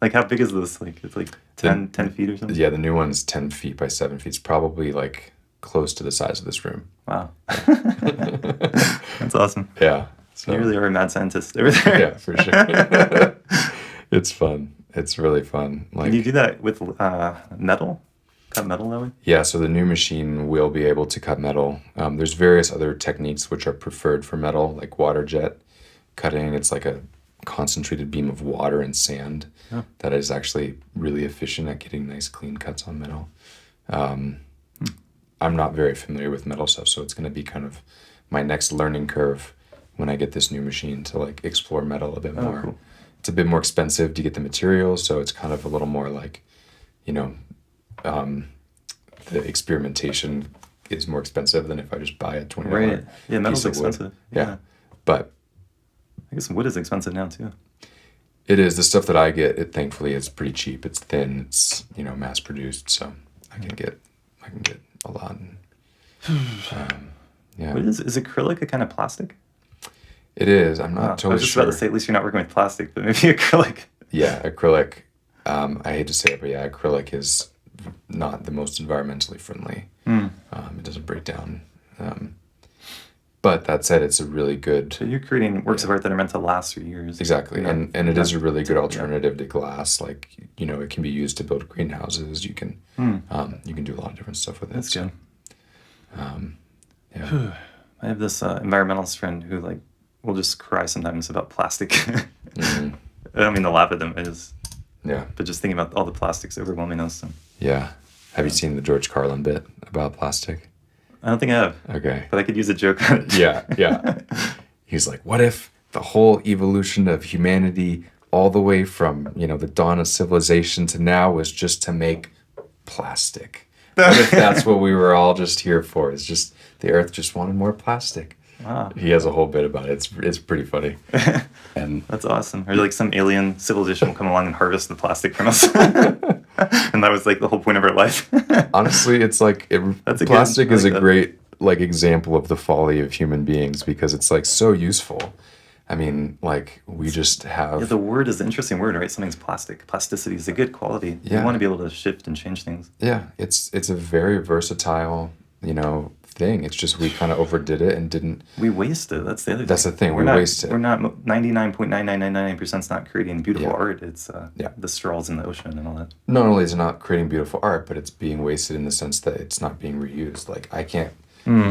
Like how big is this? Like it's like 10 feet or something? Yeah, the new one's 10 feet by 7 feet. It's probably like close to the size of this room. Wow. That's awesome. Yeah. So, you really are a mad scientist over there. Yeah, for sure. It's fun. It's really fun. Like, can you do that with metal? Cut metal that way? Yeah, so the new machine will be able to cut metal. There's various other techniques which are preferred for metal, like water jet cutting. It's like a concentrated beam of water and sand that is actually really efficient at getting nice clean cuts on metal. I'm not very familiar with metal stuff, so it's going to be kind of my next learning curve when I get this new machine to like explore metal a bit Oh, more. cool. It's a bit more expensive to get the materials, so it's kind of a little more like, you know, the experimentation is more expensive than if I just buy a $20 Right. Yeah, metal's piece of wood. expensive. Yeah. But I guess wood is expensive now too. it is. The stuff that I get, it thankfully is pretty cheap. It's thin. It's, you know, mass produced, so I can get a lot. Yeah. What is acrylic a kind of plastic? It is. I'm I not was totally just sure. about to say, at least you're not working with plastic, but maybe acrylic. Yeah, acrylic. I hate to say it, but yeah, acrylic is not the most environmentally friendly. It doesn't break down. But that said, it's a really good. So you're creating works of art that are meant to last for years. Exactly, Yeah. and it is a really good alternative to glass. Like, you know, it can be used to build greenhouses. You can do a lot of different stuff with it. That's good. Yeah. I have this environmentalist friend who like will just cry sometimes about plastic. I don't mean to laugh at them. Yeah. But just thinking about all the plastics overwhelming us. And Yeah. Have you seen the George Carlin bit about plastic? I don't think I have. Okay. But I could use a joke on it. Yeah. He's like, what if the whole evolution of humanity, all the way from, you know, the dawn of civilization to now, was just to make plastic? What if that's what we were all just here for? It's just the earth just wanted more plastic. Wow. He has a whole bit about it. It's pretty funny. And That's awesome. Or like some alien civilization will come along and harvest the plastic from us. And that was like the whole point of our life. honestly, it's like That's a good- plastic I is like a that. great like example of the folly of human beings, because it's like so useful. I mean, like we just have Yeah, the word is an interesting word, right? Something's plastic. Plasticity is a good quality. Yeah. You want to be able to shift and change things. Yeah, it's a very versatile, you know, thing. It's just we kind of overdid it and didn't. We waste it. That's the other That's thing. the thing, We're we not, waste it. We're not 99.9999% is not creating beautiful Yeah. art. It's Yeah. the straws in the ocean and all that. Not only is it not creating beautiful art, but it's being wasted in the sense that it's not being reused. Like I can't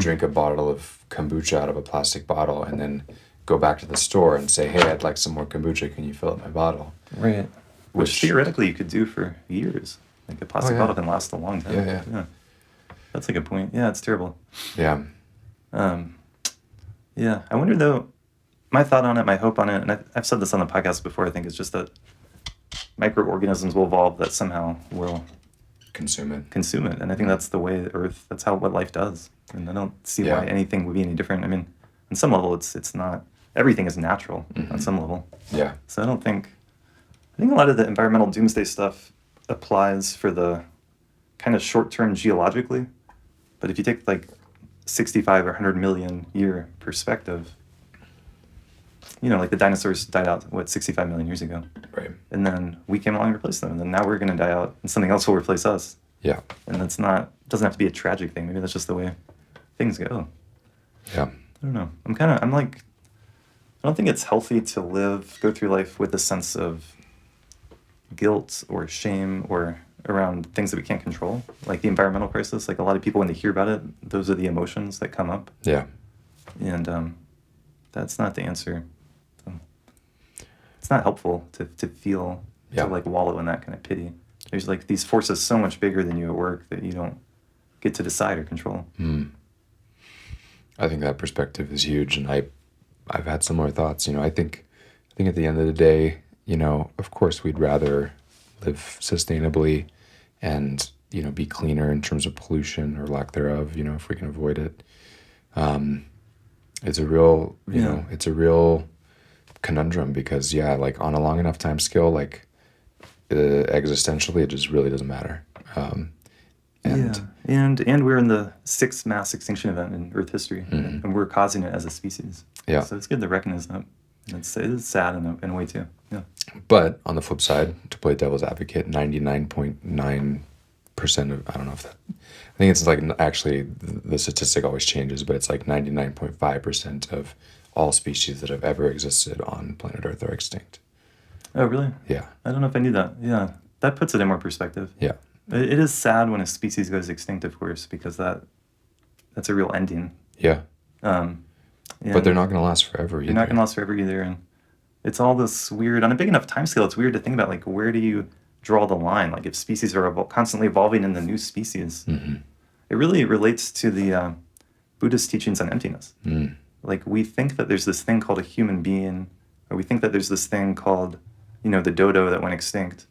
drink a bottle of kombucha out of a plastic bottle and then go back to the store and say, hey, I'd like some more kombucha. Can you fill up my bottle? Right. Which theoretically you could do for years. Like a plastic yeah. bottle can last a long time. Yeah. That's a good point. Yeah, it's terrible. Yeah. Yeah, I wonder though, my thought on it, my hope on it, and I've said this on the podcast before, I think it's just that microorganisms will evolve that somehow will Consume it. consume it. And I think that's the way Earth, that's what life does. And I don't see Yeah. why anything would be any different. I mean, on some level, it's not, everything is natural on some level. Yeah. So I think a lot of the environmental doomsday stuff applies for the kind of short-term geologically. But if you take like 65 or 100 million year perspective, you know, like the dinosaurs died out, 65 million years ago. Right. And then we came along and replaced them. And then now we're going to die out and something else will replace us. Yeah. And doesn't have to be a tragic thing. Maybe that's just the way things go. Yeah. I don't know. I don't think it's healthy to go through life with a sense of guilt or shame or around things that we can't control, like the environmental crisis. Like a lot of people, when they hear about it, those are the emotions that come up. Yeah. And that's not the answer. So, it's not helpful to feel, Yeah. to like wallow in that kind of pity. There's like these forces so much bigger than you at work that you don't get to decide or control. I think that perspective is huge, and I've had similar thoughts. You know, I think at the end of the day, you know, of course we'd rather live sustainably and, you know, be cleaner in terms of pollution or lack thereof, you know, if we can avoid it. It's a real, you know, it's a real conundrum because, yeah, like on a long enough time scale, like existentially, it just really doesn't matter. And we're in the 6th mass extinction event in Earth history, and we're causing it as a species. Yeah. So it's good to recognize that. And it is sad in a way too. Yeah. But on the flip side, to play devil's advocate, 99.9% of, I don't know if that, I think it's like, actually the statistic always changes, but it's like 99.5% of all species that have ever existed on planet Earth are extinct. Oh, really? Yeah. I don't know if I knew that. Yeah. That puts it in more perspective. Yeah. It is sad when a species goes extinct, of course, because that's a real ending. Yeah. But they're not going to last forever either. They're not going to last forever either. And it's all this weird, on a big enough time scale, it's weird to think about, like, where do you draw the line? Like, if species are constantly evolving into new species, it really relates to the Buddhist teachings on emptiness. like we think that there's this thing called a human being, or we think that there's this thing called, the dodo that went extinct.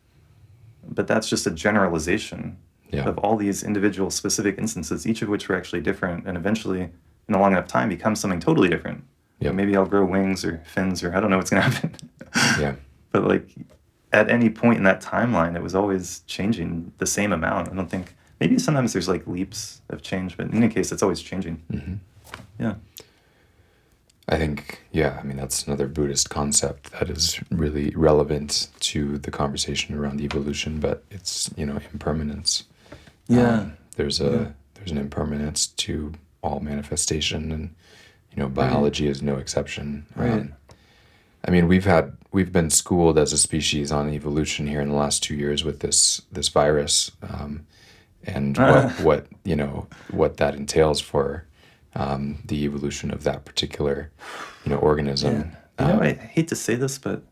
But that's just a generalization of all these individual specific instances, each of which were actually different, and eventually, in a long enough time, become something totally different. Yep. Maybe I'll grow wings or fins, or I don't know what's going to happen. Yeah. But like at any point in that timeline, it was always changing the same amount. I don't think, maybe sometimes there's like leaps of change, but in any case, it's always changing. Mm-hmm. Yeah. I think, I mean, that's another Buddhist concept that is really relevant to the conversation around evolution, but it's, impermanence. Yeah. There's an impermanence to all manifestation, and, biology is no exception. Right. I mean, we've been schooled as a species on evolution here in the last 2 years with this virus, and what that entails for the evolution of that particular, organism. Yeah. I hate to say this, but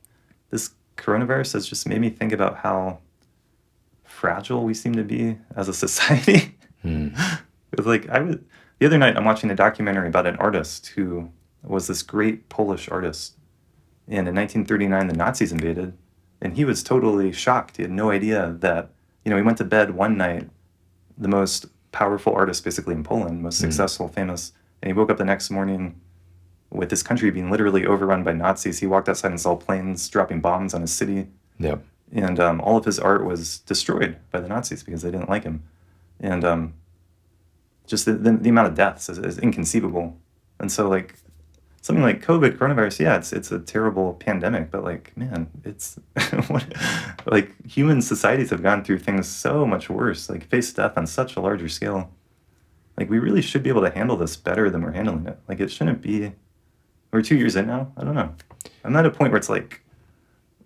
this coronavirus has just made me think about how fragile we seem to be as a society. It's like the other night I'm watching a documentary about an artist who was this great Polish artist, and in 1939 the Nazis invaded, and he was totally shocked. He had no idea that, he went to bed one night, the most powerful artist basically in Poland, most successful, famous, and he woke up the next morning with his country being literally overrun by Nazis. He walked outside and saw planes dropping bombs on his city. Yep. And all of his art was destroyed by the Nazis because they didn't like him. And just the amount of deaths is inconceivable. And so like something like COVID, coronavirus, it's a terrible pandemic, but like, man, it's like human societies have gone through things so much worse, like face death on such a larger scale. Like we really should be able to handle this better than we're handling it. Like it shouldn't be, we're 2 years in now. I don't know. I'm at a point where it's like,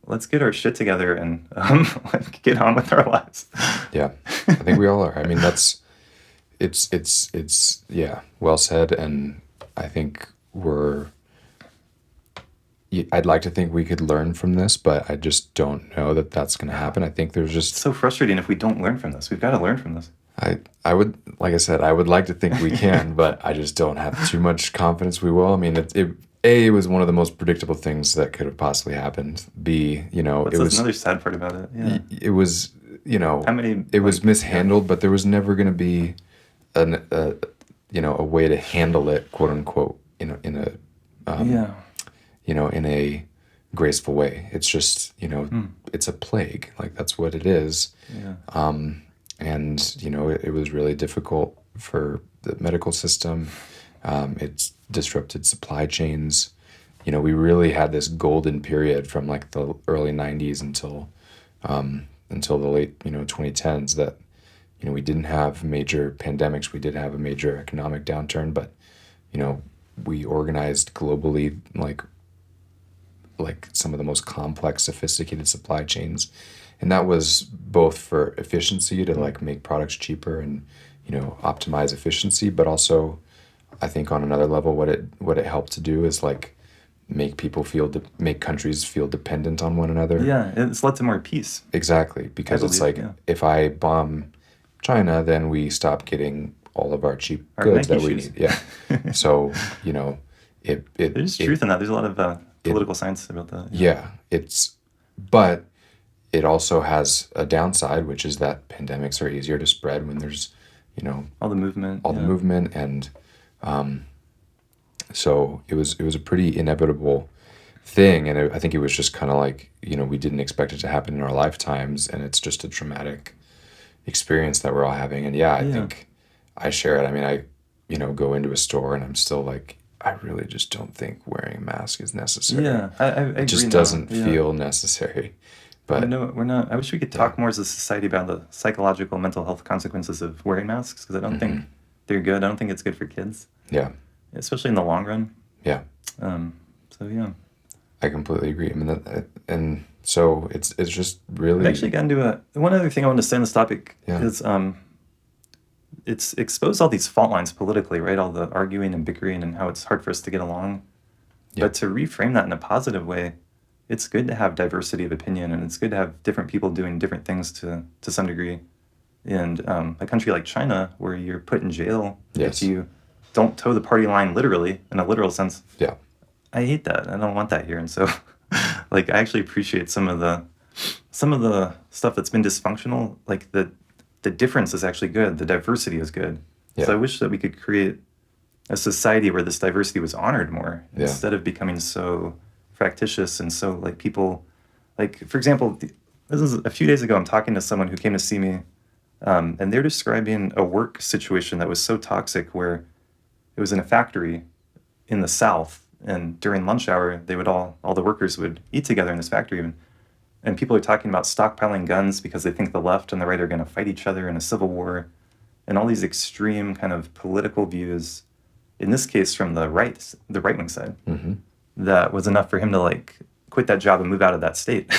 let's get our shit together and like get on with our lives. Yeah, I think we all are. I mean, it's well said. And I think I'd like to think we could learn from this, but I just don't know that that's going to happen. I think there's just... It's so frustrating if we don't learn from this. We've got to learn from this. I would, like I said, I would like to think we can, but I just don't have too much confidence we will. I mean, it was one of the most predictable things that could have possibly happened. B, it was another sad part about it. Yeah. It was, it was mishandled, but there was never going to be a way to handle it, quote unquote, in a graceful way. It's just, it's a plague. Like that's what it is. Yeah. And, it was really difficult for the medical system. It's disrupted supply chains. We really had this golden period from like the early 90s until the late, 2010s that, we didn't have major pandemics. We did have a major economic downturn, but, we organized globally like some of the most complex, sophisticated supply chains. And that was both for efficiency to like make products cheaper and, optimize efficiency, but also I think on another level, what it helped to do is like make countries feel dependent on one another. Yeah, it's led to more peace. Exactly, because it's like if I bomb China, then we stop getting all of our cheap goods that we need. Yeah. So, there's truth in that. There's a lot of political science about that. Yeah, but it also has a downside, which is that pandemics are easier to spread when there's, all the movement. The movement, and so it was a pretty inevitable thing, and I think it was just kind of like, we didn't expect it to happen in our lifetimes, and it's just a traumatic experience that we're all having. And I think I share it. I mean, I go into a store and I'm still like, I really just don't think wearing a mask is necessary. Yeah, I it just doesn't feel necessary. But no, we're not. I wish we could talk more as a society about the psychological, mental health consequences of wearing masks, because I don't think they're good. I don't think it's good for kids. Yeah. Especially in the long run. Yeah. So yeah. I completely agree. I mean, and so it's just really... I actually got into one other thing I wanted to say on this topic is it's exposed all these fault lines politically, right? All the arguing and bickering and how it's hard for us to get along. Yeah. But to reframe that in a positive way, it's good to have diversity of opinion, and it's good to have different people doing different things to some degree. And a country like China, where you're put in jail if you don't toe the party line literally in a literal sense. Yeah. I hate that. I don't want that here. And so, like, I actually appreciate some of the stuff that's been dysfunctional. Like the difference is actually good. The diversity is good. Yeah. So I wish that we could create a society where this diversity was honored more Yeah. instead of becoming so fractious and so like people, like for example, this is a few days ago. I'm talking to someone who came to see me, and they're describing a work situation that was so toxic where it was in a factory in the South, and during lunch hour, they would all the workers would eat together in this factory, and people are talking about stockpiling guns because they think the left and the right are going to fight each other in a civil war, and all these extreme kind of political views. In this case, from the right wing side, that was enough for him to like quit that job and move out of that state,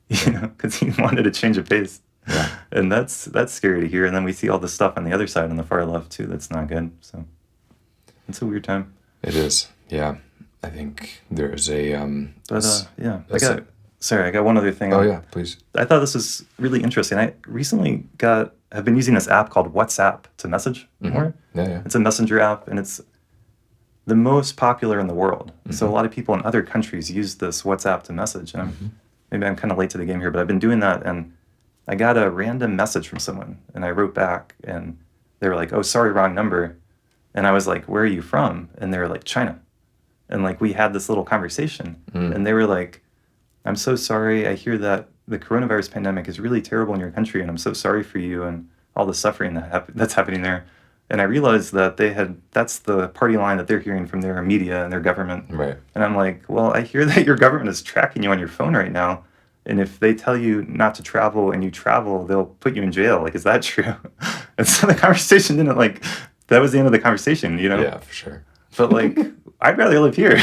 because he wanted to change of pace. Yeah. And that's scary to hear. And then we see all this stuff on the other side, on the far left too. That's not good. So it's a weird time. It is. Yeah. I think there's a yeah. I got one other thing. Oh yeah, please. I thought this was really interesting. I recently have been using this app called WhatsApp to message more. Yeah. It's a messenger app, and it's the most popular in the world. So a lot of people in other countries use this WhatsApp to message. And maybe I'm kind of late to the game here, but I've been doing that, and I got a random message from someone, and I wrote back, and they were like, "Oh, sorry, wrong number." And I was like, "Where are you from?" And they were like, "China." And like we had this little conversation, and they were like, "I'm so sorry. I hear that the coronavirus pandemic is really terrible in your country, and I'm so sorry for you and all the suffering that's happening there." And I realized that that's the party line that they're hearing from their media and their government. Right. And I'm like, well, I hear that your government is tracking you on your phone right now. And if they tell you not to travel and you travel, they'll put you in jail. Like, is that true? And so the conversation that was the end of the conversation, Yeah, for sure. But like, I'd rather live here.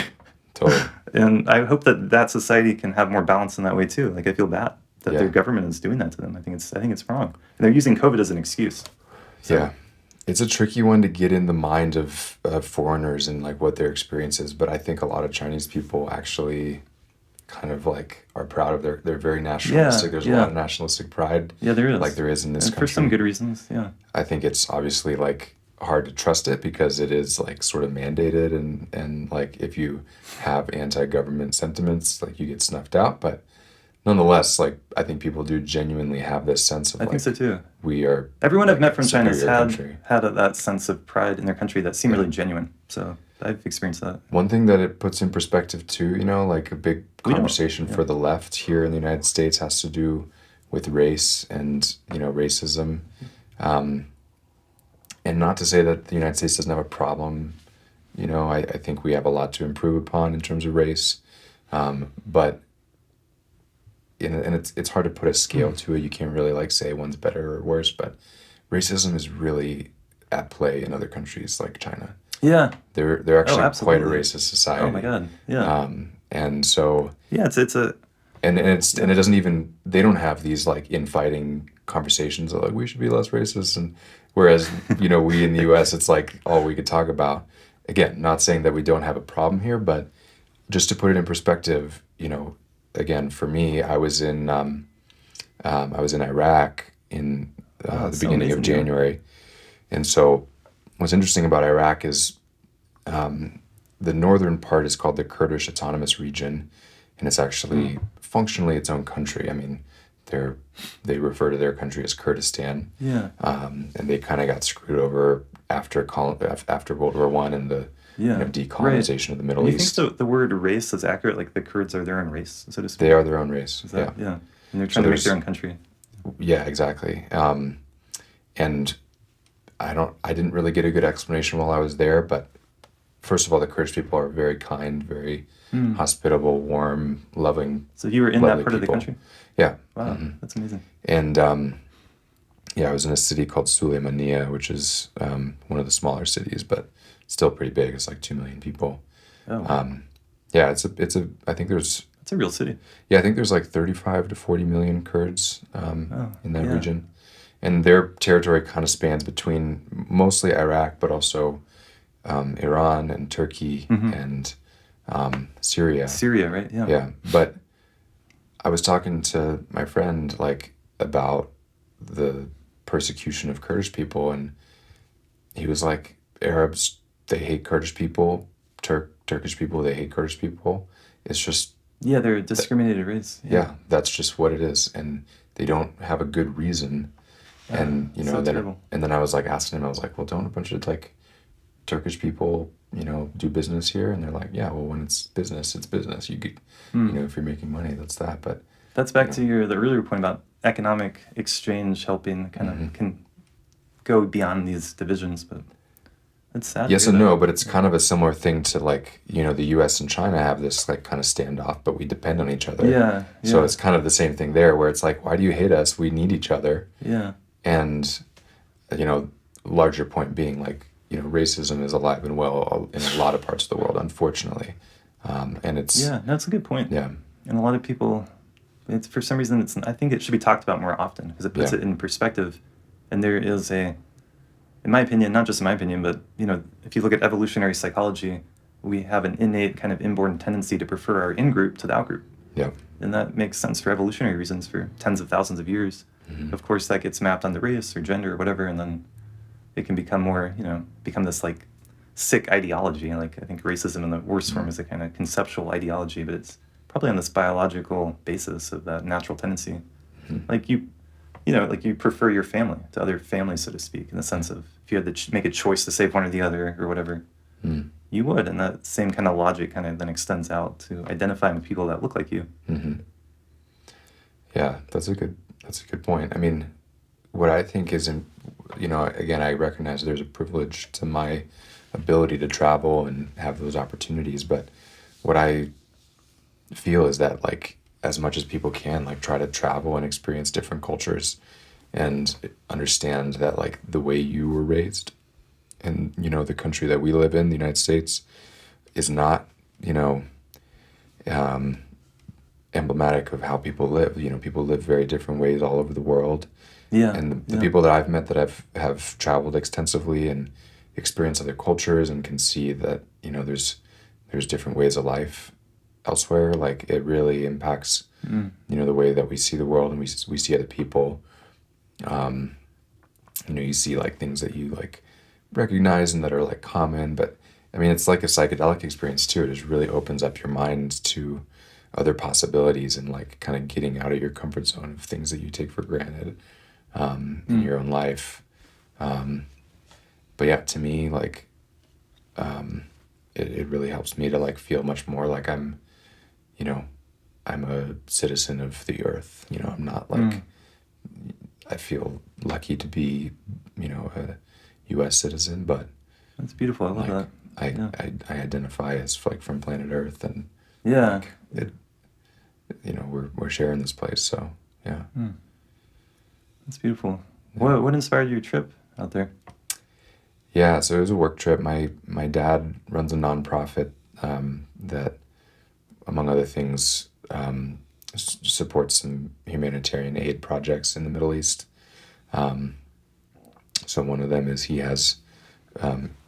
Totally. And I hope that society can have more balance in that way too. Like, I feel bad that their government is doing that to them. I think it's wrong. And they're using COVID as an excuse. So. Yeah. It's a tricky one to get in the mind of foreigners and like what their experience is. But I think a lot of Chinese people actually kind of like are proud of they're very nationalistic. There's a lot of nationalistic pride. Yeah, there is. Like there is in this country. For some good reasons, yeah. I think it's obviously like hard to trust it because it is like sort of mandated and like if you have anti-government sentiments, like you get snuffed out. But nonetheless, like I think people do genuinely have this sense of I think so too. We are everyone I've met from China has country. had that sense of pride in their country that seemed really genuine. So I've experienced that. One thing that it puts in perspective too, like a big conversation for the left here in the United States has to do with race and racism, and not to say that the United States doesn't have a problem. I think we have a lot to improve upon in terms of race, but. And it's hard to put a scale to it. You can't really like say one's better or worse, but racism is really at play in other countries like China. Yeah, they're actually quite a racist society. Oh my god, yeah. And so it's a and it doesn't even they don't have these like infighting conversations of like we should be less racist, and whereas we in the U.S. it's like all we could talk about. Again, not saying that we don't have a problem here, but just to put it in perspective, again, for me, I was in Iraq in the beginning of January, and so what's interesting about Iraq is the northern part is called the Kurdish Autonomous Region, and it's actually functionally its own country. I mean, they refer to their country as Kurdistan. Yeah. And they kind of got screwed over after World War I and the decolonization of the Middle East. Do you think the word race is accurate? Like the Kurds are their own race, so to speak? They are their own race. Yeah. And they're trying to make their own country. Yeah, exactly. And I didn't really get a good explanation while I was there, but first of all, the Kurdish people are very kind, very hospitable, warm, loving. So you were in that part of the country? Yeah. Wow, that's amazing. And I was in a city called Suleymaniye, which is one of the smaller cities, but still pretty big. It's like 2 million people. Oh. I think there's... It's a real city. Yeah, I think there's like 35 to 40 million Kurds in that region. And their territory kind of spans between mostly Iraq, but also Iran and Turkey and Syria. Syria, right? Yeah. Yeah, but I was talking to my friend like about the persecution of Kurdish people, and he was like, Arabs, they hate Kurdish people. Turkish people, they hate Kurdish people. It's just, Yeah, they're a discriminated race. yeah, that's just what it is. And they don't have a good reason. And, you know, so then, terrible. and then I was like asking him, I was like, well, don't a bunch of like Turkish people, you know, do business here? And they're like, yeah, well, when it's business, it's business. You could, you know, if you're making money, that's that. But That's back to the earlier point about economic exchange helping kind of can go beyond these divisions, but it's sad. to yes hear and that. no, but it's kind of a similar thing to like, you know, the US and China have this like kind of standoff, but we depend on each other. Yeah, So yeah. it's kind of the same thing there where it's like, why do you hate us? We need each other. Yeah. And, you know, larger point being like, you know, racism is alive and well in a lot of parts of the world, unfortunately. And it's, Yeah, that's a good point. yeah, And a lot of people, it's for some reason, I think it should be talked about more often because it puts Yeah. it in perspective. And there is in my opinion, not just in my opinion, but, you know, if you look at evolutionary psychology, we have an innate kind of inborn tendency to prefer our in-group to the out-group. yeah, And that makes sense for evolutionary reasons for tens of thousands of years. Mm-hmm. Of course, that gets mapped onto race or gender or whatever, and then it can become more, you know, become this like sick ideology. Like I think racism in the worst form is a kind of conceptual ideology, but it's probably on this biological basis of that natural tendency. Like you know, like you prefer your family to other families, so to speak, in the sense of if you had to make a choice to save one or the other or whatever, you would. And that same kind of logic kind of then extends out to identifying with people that look like you. yeah, that's a good point. I mean, what I think is, you know, again, I recognize there's a privilege to my ability to travel and have those opportunities, but what I feel is that like as much as people can, like try to travel and experience different cultures and understand that like the way you were raised and, you know, the country that we live in, the United States, is not, you know, emblematic of how people live. You know, people live very different ways all over the world. Yeah. And the people that I've met that have traveled extensively and experienced other cultures and can see that, you know, there's different ways of life elsewhere. Like it really impacts, you know, the way that we see the world and we see other people. You know, you see like things that you like recognize and that are like common, but I mean, it's like a psychedelic experience too. It just really opens up your mind to other possibilities and like kind of getting out of your comfort zone of things that you take for granted in your own life. But yeah, to me, like, it really helps me to like feel much more like I'm, you know, I'm a citizen of the earth. You know, I'm not like, I feel lucky to be, you know, a U.S. citizen, but That's beautiful. I love like, that. I identify as like from planet Earth, and Yeah. like it, you know, we're sharing this place, so yeah. That's beautiful. What inspired your trip out there? Yeah, so it was a work trip. My dad runs a nonprofit that, among other things, supports some humanitarian aid projects in the Middle East. So one of them is he has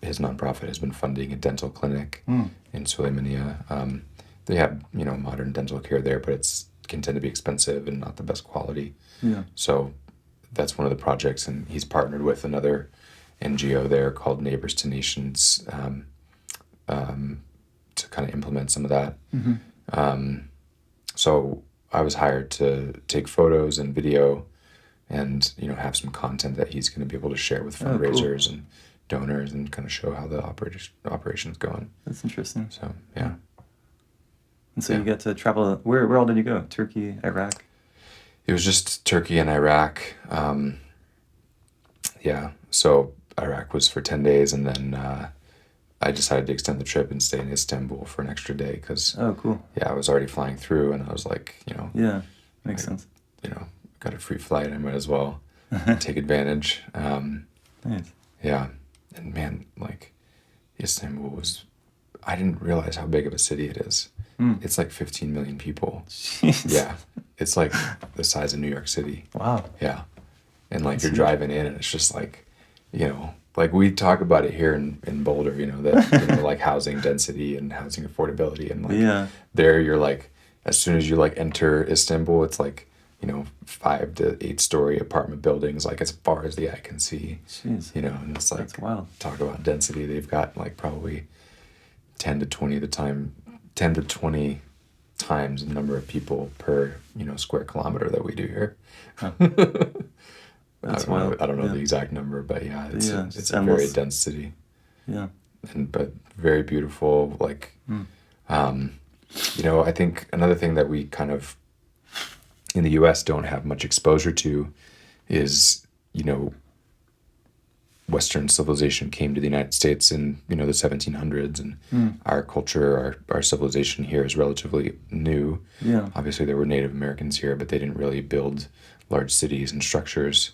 his nonprofit has been funding a dental clinic in Suleimania. They have, you know, modern dental care there, but it can tend to be expensive and not the best quality. Yeah. So that's one of the projects, and he's partnered with another NGO there called Neighbors to Nations to kind of implement some of that. So I was hired to take photos and video and, you know, have some content that he's going to be able to share with Oh, cool. fundraisers and donors and kind of show how the operation's going. That's interesting. So, yeah. And so Yeah. you get to travel. Where all did you go? Turkey, Iraq? It was just Turkey and Iraq. Yeah, so Iraq was for 10 days, and then I decided to extend the trip and stay in Istanbul for an extra day because, Oh, cool. yeah, I was already flying through, and I was like, you know, Yeah, makes sense. you know, got a free flight, I might as well take advantage. Nice. Yeah, and man, like, Istanbul was, I didn't realize how big of a city it is. It's like 15 million people. Jeez. Yeah, it's like the size of New York City. Wow. Yeah. And like That's you're huge. driving in and it's just like, you know, like we talk about it here in Boulder, you know, that, you know, like housing density and housing affordability. And like Yeah. there you're like, as soon as you like enter Istanbul, it's like you know, 5 to 8 story apartment buildings, like as far as the eye can see. Jeez. You know, and it's like, That's wild. talk about density. They've got like probably 10 to 20 times the number of people per, you know, square kilometer that we do here. Huh. I That's don't know, wild. I don't know Yeah. the exact number, but yeah, it's Yeah, it's it's a very endless. dense city, Yeah. but very beautiful. Like, Mm. you know, I think another thing that we kind of in the U.S. don't have much exposure to is, you know, Western civilization came to the United States in, you know, the 1700s, and our culture, our civilization here is relatively new. Yeah. Obviously, there were Native Americans here, but they didn't really build large cities and structures.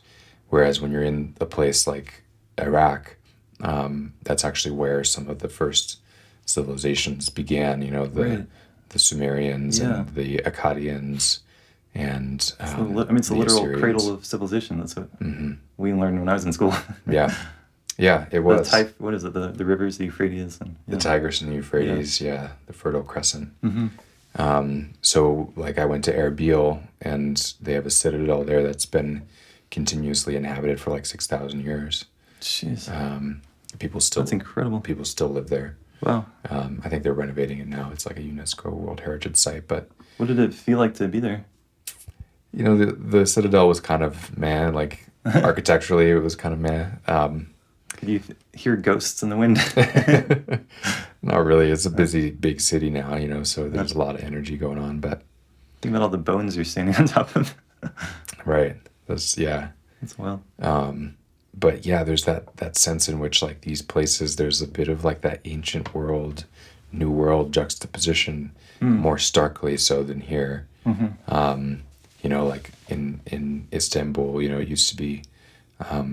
Whereas when you're in a place like Iraq, that's actually where some of the first civilizations began. You know, Right. the Sumerians Yeah. and the Akkadians, and It's the the literal Assyrians. cradle of civilization. That's what we learned when I was in school. Yeah, yeah, it The was. what is it? The rivers, the Euphrates, and The Tigris and the Euphrates, yeah, the Fertile Crescent. So, like, I went to Erbil, and they have a citadel there that's been continuously inhabited for like 6,000 years. Jeez. People still That's incredible. people still live there. Wow. I think they're renovating it now. It's like a UNESCO World Heritage Site, but What did it feel like to be there? you know, the citadel was kind of meh. Like, architecturally, it was kind of meh. Could you hear ghosts in the wind? Not really. It's a busy, big city now, you know, so there's a lot of energy going on. But Think about all the bones you're standing on top of. right, yeah. That's wild. But yeah, there's that sense in which, like, these places, there's a bit of like that ancient world, new world juxtaposition, more starkly so than here. You know, like in Istanbul, you know, it used to be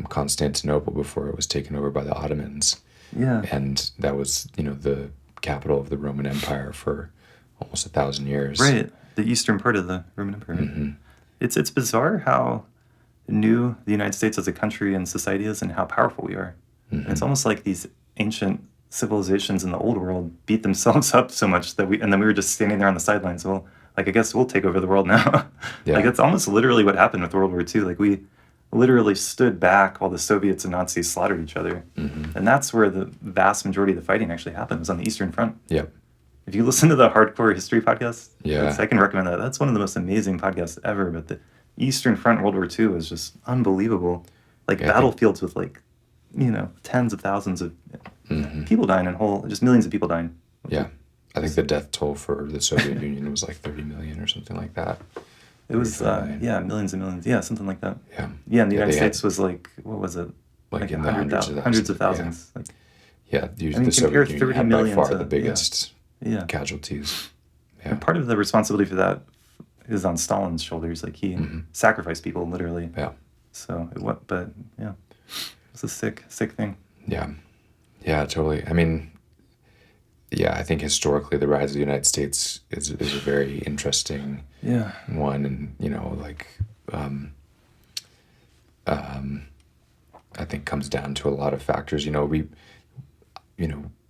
Constantinople before it was taken over by the Ottomans. Yeah. And that was, you know, the capital of the Roman Empire for almost 1,000 years. Right. The eastern part of the Roman Empire. It's bizarre how new the United States as a country and society is, and how powerful we are. It's almost like these ancient civilizations in the old world beat themselves up so much that then we were just standing there on the sidelines. Well, like, I guess we'll take over the world now. Yeah. Like, it's almost literally what happened with World War II. Like, we literally stood back while the Soviets and Nazis slaughtered each other. And that's where the vast majority of the fighting actually happened, was on the Eastern Front. Yep. If you listen to the Hardcore History podcast, Yeah. I can recommend that. That's one of the most amazing podcasts ever. But the Eastern Front World War II was just unbelievable. Like, Yeah, I think- battlefields with, like, you know, tens of thousands of people dying, and just millions of people dying. Yeah. I think the death toll for the Soviet Union was like 30 million or something like that. It was, 35 million. yeah, millions and millions. Yeah, something like that. Yeah. Yeah, and the United they had- States was like, what was it? Like in the 100,000 hundreds of thousands. Like, Yeah, I mean, the compare Soviet Union 30 had by million far to- the biggest yeah. casualties. Yeah. And part of the responsibility for that is on Stalin's shoulders. Like, he sacrificed people, literally. Yeah. So, but yeah, it's a sick thing. Yeah. Yeah, totally. I mean, yeah, I think historically the rise of the United States is a very interesting Yeah. one, and, you know, like, I think comes down to a lot of factors. You know,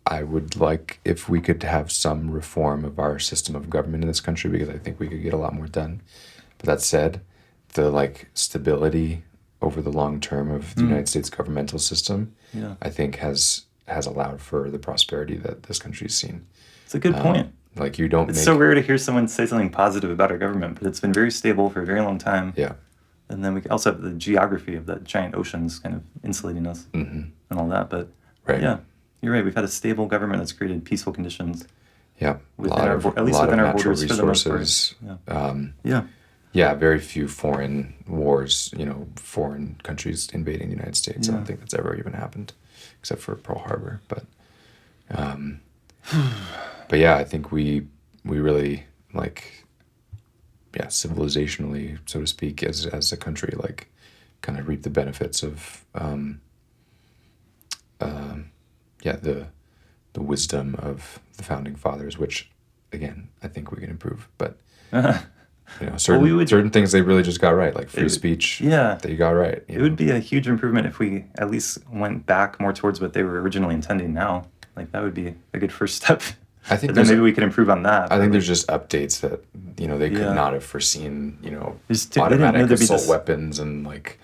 I would like if we could have some reform of our system of government in this country, because I think we could get a lot more done. But that said, the, like, stability over the long term of the United States governmental system, Yeah. I think has allowed for the prosperity that this country's seen. It's a good point. Like, you don't It's make so rare to hear someone say something positive about our government, but it's been very stable for a very long time. yeah. And then we also have the geography of the giant oceans kind of insulating us and all that. But Right. yeah, you're right. We've had a stable government that's created peaceful conditions. Yeah, Within our at least lot within of our natural borders for the most part. resources. Yeah. Yeah, very few foreign wars, you know, foreign countries invading the United States. I Yeah. don't think that's ever even happened, except for Pearl Harbor. But yeah, I think we really, like, yeah, civilizationally, so to speak, as a country, like, kind of reap the benefits of yeah, the wisdom of the founding fathers, which, again, I think we can improve. But you know, certain things they really just got right, like free speech. Yeah. They got right. It would be a huge improvement if we at least went back more towards what they were originally intending now. Like, that would be a good first step. I think And then maybe we could improve on that. I but, think there's just updates that they could Yeah. not have foreseen, They didn't know automatic there'd be assault this weapons and like,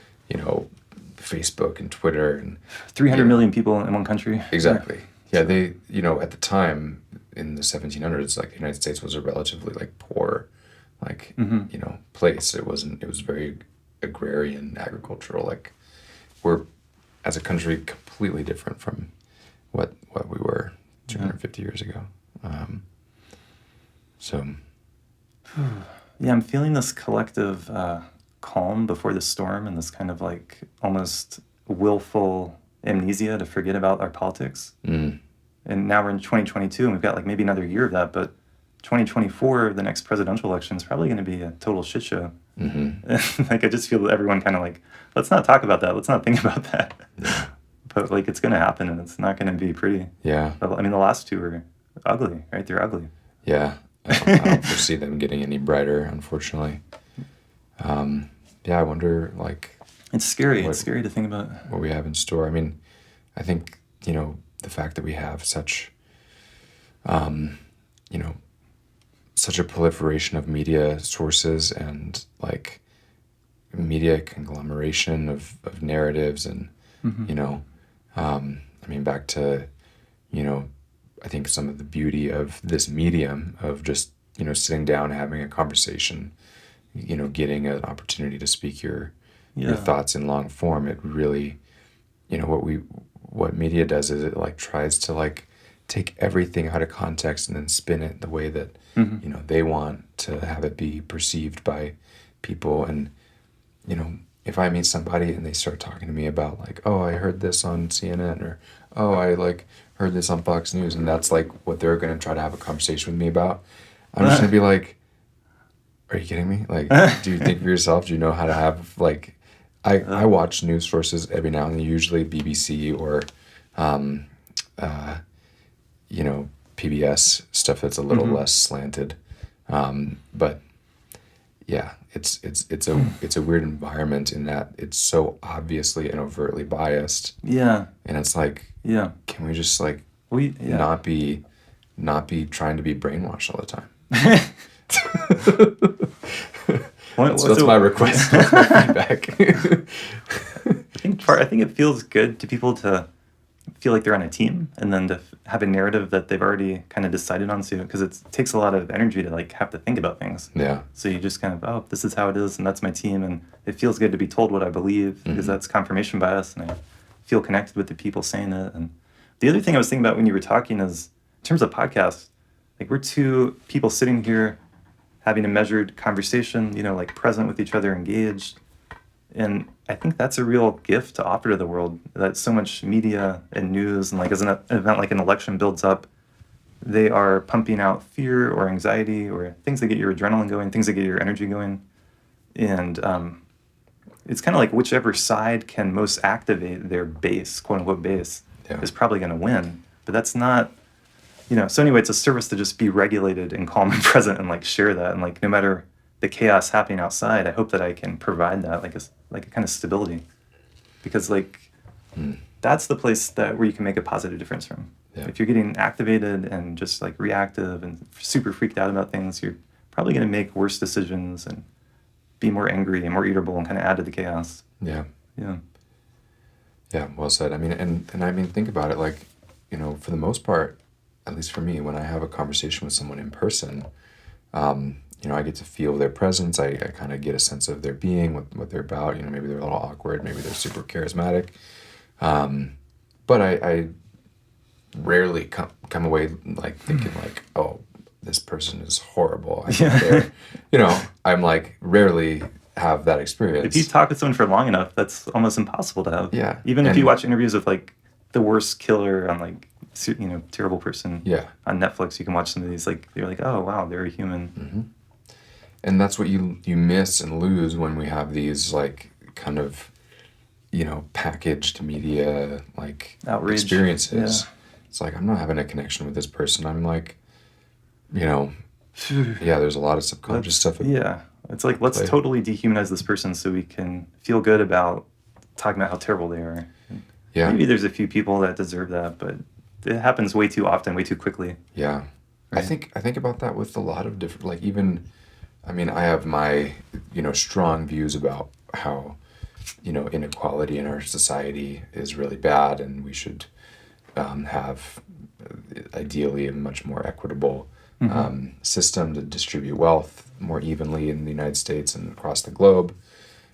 Facebook and Twitter and 300 million people in one country. exactly. Yeah, they, at the time in the 1700s, like the United States was a relatively like poor, like, place. It was very agrarian, agricultural. Like we're, as a country, completely different from what we were 250 years ago. So. Yeah, I'm feeling this collective calm before the storm and this kind of like almost willful amnesia to forget about our politics. Mm. And now we're in 2022 and we've got like maybe another year of that, but 2024, the next presidential election is probably going to be a total shit show. Mm-hmm. Like I just feel everyone kind of like, let's not talk about that. Let's not think about that. Yeah. But like it's going to happen and it's not going to be pretty. Yeah. But, I mean, the last two are ugly, right? They're ugly. Yeah. I don't foresee them getting any brighter, unfortunately. Yeah, I wonder, like... It's scary. It's scary to think about. What we have in store. I mean, I think, the fact that we have such, such a proliferation of media sources and, like, media conglomeration of narratives and, I mean, back to, I think some of the beauty of this medium of just, sitting down, having a conversation, getting an opportunity to speak your thoughts in long form. It really, what media does is it like tries to like take everything out of context and then spin it the way that, they want to have it be perceived by people. And, if I meet somebody and they start talking to me about like, oh, I heard this on CNN or, oh, I like heard this on Fox News, and that's like what they're going to try to have a conversation with me about, I'm just going to be like, are you kidding me? Like, do you think for yourself? Do you know how to have like, I watch news sources every now and then, usually BBC or, PBS stuff that's a little less slanted. But yeah, it's a weird environment in that it's so obviously and overtly biased. Yeah. And it's like, can we just like not be trying to be brainwashed all the time? So that's my request. Feedback. I think it feels good to people to feel like they're on a team and then to have a narrative that they've already kind of decided on. So because it takes a lot of energy to like have to think about things. Yeah. So you just kind of, oh, this is how it is and that's my team, and it feels good to be told what I believe because that's confirmation bias and I feel connected with the people saying it. And the other thing I was thinking about when you were talking is in terms of podcasts, like we're two people sitting here having a measured conversation, like present with each other, engaged. And I think that's a real gift to offer to the world, that so much media and news and like as an event like an election builds up, they are pumping out fear or anxiety or things that get your adrenaline going, things that get your energy going. And it's kind of like whichever side can most activate their base, quote unquote base, is probably going to win. But that's not, so anyway, it's a service to just be regulated and calm and present and like share that. And like no matter the chaos happening outside, I hope that I can provide that like a kind of stability, because like that's the place where you can make a positive difference from. Yeah. If you're getting activated and just like reactive and super freaked out about things, you're probably going to make worse decisions and be more angry and more irritable and kind of add to the chaos. Yeah. Yeah. Yeah. Well said. I mean, and I mean, think about it. Like, for the most part, at least for me, when I have a conversation with someone in person, I get to feel their presence. I kind of get a sense of their being, what they're about. Maybe they're a little awkward. Maybe they're super charismatic. But I rarely come away like thinking like, oh, this person is horrible. I think they're, I'm like rarely have that experience. If you talk with someone for long enough, that's almost impossible to have. Yeah. Even if you watch interviews with like the worst killer on like, terrible person on Netflix, you can watch some of these, like, you're like, oh, wow, they're a human. Mm-hmm. And that's what you miss and lose when we have these, like, kind of, packaged media, like, outrage experiences. Yeah. It's like, I'm not having a connection with this person. I'm like, there's a lot of subconscious stuff. It's like, let's totally dehumanize this person so we can feel good about talking about how terrible they are. Yeah. Maybe there's a few people that deserve that, but it happens way too often, way too quickly. Yeah. Right? I think about that with a lot of different, like even I mean, I have my, strong views about how, inequality in our society is really bad, and we should have ideally a much more equitable system to distribute wealth more evenly in the United States and across the globe.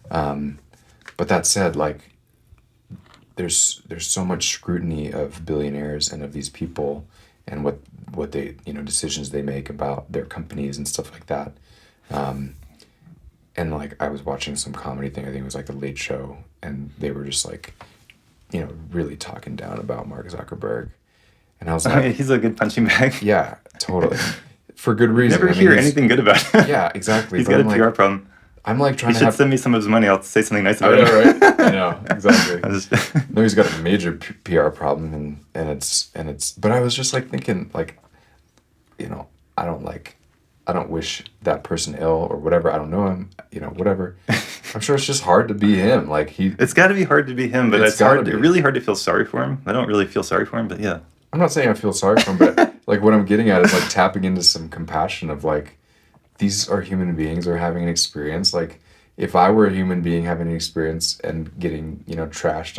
But that said, like, there's so much scrutiny of billionaires and of these people and what they, decisions they make about their companies and stuff like that. And like, I was watching some comedy thing, I think it was like The Late Show, and they were just like, really talking down about Mark Zuckerberg. And I was like, He's a good punching bag. yeah, totally. For good reason. Never hear anything good about him. Yeah, exactly. He's But got a I'm like, PR problem. I'm like He trying to should have. send me some of his money. I'll say something nice I about know, him. right? I know, exactly. I just- No, he's got a major PR problem, and it's. But I was just like thinking, like, I don't wish that person ill or whatever. I don't know him, whatever. I'm sure it's just hard to be him. Like It's got to be hard to be him, but It's it's hard. gotta be. Really hard to feel sorry for him. I don't really feel sorry for him, but yeah. I'm not saying I feel sorry for him, but like what I'm getting at is like tapping into some compassion of like, these are human beings who are having an experience. Like, if I were a human being having an experience and getting, trashed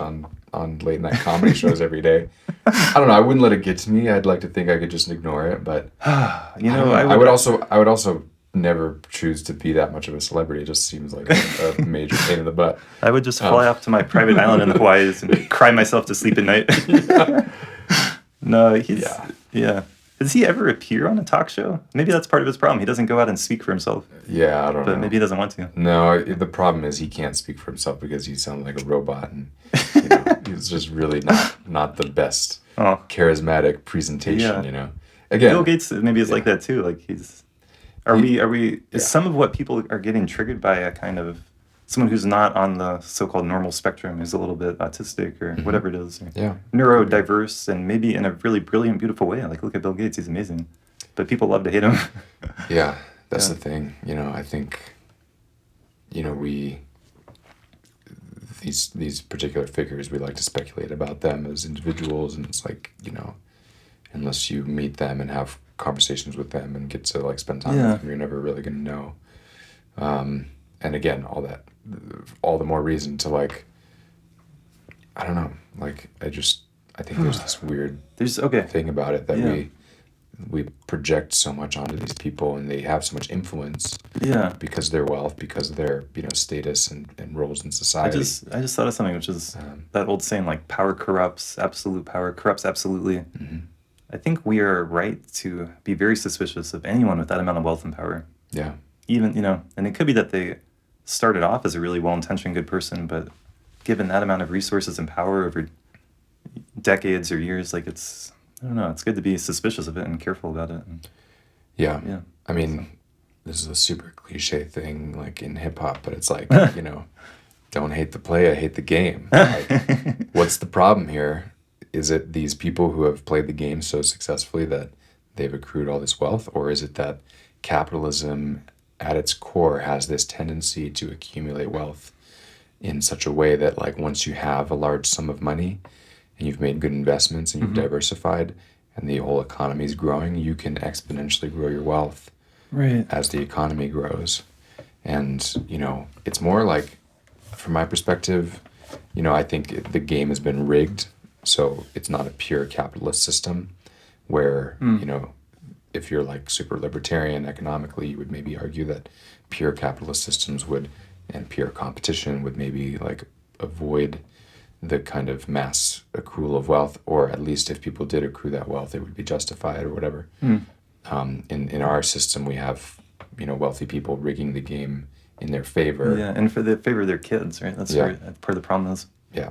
on late night comedy shows every day, I don't know. I wouldn't let it get to me. I'd like to think I could just ignore it, but I would also never choose to be that much of a celebrity. It just seems like a major pain in the butt. I would just fly off to my private island in the Hawaiis and cry myself to sleep at night. No, yeah. Does he ever appear on a talk show? Maybe that's part of his problem. He doesn't go out and speak for himself, Yeah, I don't know. but maybe he doesn't want to. No, the problem is he can't speak for himself because he sounds like a robot, and he's just really not the best Oh, charismatic presentation. Yeah. Again, Bill Gates maybe is like that too. Like he's. Are we? Is some of what people are getting triggered by a kind of someone who's not on the so-called normal spectrum, who's a little bit autistic or whatever it is, or yeah, neurodiverse, and maybe in a really brilliant, beautiful way. Like look at Bill Gates; he's amazing, but people love to hate him. yeah, that's Yeah. the thing. I think, we these particular figures, we like to speculate about them as individuals, and it's like, unless you meet them and have conversations with them and get to like spend time Yeah. with them, you're never really gonna know. And again, all the more reason to like, I don't know, like I think there's this weird There's okay. thing about it that Yeah. we project so much onto these people, and they have so much influence Yeah. because of their wealth, because of their status and roles in I society. just thought of something, which is Um, that old saying, like power corrupts, absolute power corrupts absolutely. mhm. I think we are right to be very suspicious of anyone with that amount of wealth and power. Yeah, Even, and it could be that they started off as a really well-intentioned good person, but given that amount of resources and power over decades or years, like I don't know, it's good to be suspicious of it and careful about it. And, yeah. yeah. I mean, this is a super cliche thing, like in hip hop, but it's like, don't hate the play, I hate the game. Like, what's the problem here? Is it these people who have played the game so successfully that they've accrued all this wealth, or is it that capitalism at its core has this tendency to accumulate wealth in such a way that, like, once you have a large sum of money and you've made good investments and you've diversified and the whole economy is growing, you can exponentially grow your wealth Right. as the economy grows. And, it's more like, from my perspective, I think the game has been rigged. So it's not a pure capitalist system where, if you're like super libertarian economically, you would maybe argue that pure capitalist systems and pure competition would maybe like avoid the kind of mass accrual of wealth, or at least if people did accrue that wealth, it would be justified or whatever. In our system, we have, wealthy people rigging the game in their favor. Yeah, and for the favor of their kids, right? That's Yeah. that's part of the problem is. Yeah.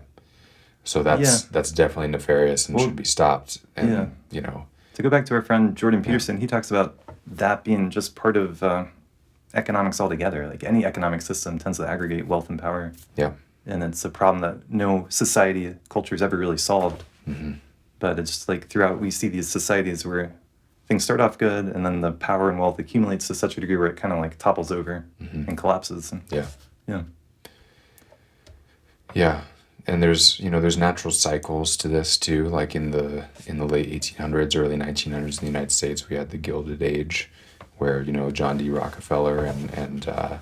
So that's definitely nefarious and Well, should be stopped. And, To go back to our friend Jordan Peterson, he talks about that being just part of economics altogether. Like any economic system tends to aggregate wealth and power. yeah. And it's a problem that no society, culture's ever really solved. But it's like throughout, we see these societies where things start off good, and then the power and wealth accumulates to such a degree where it kind of like topples over and collapses. And, Yeah. yeah. Yeah. And there's natural cycles to this too. Like in the late 1800s, early 1900s in the United States, we had the Gilded Age, where, you know, John D. Rockefeller and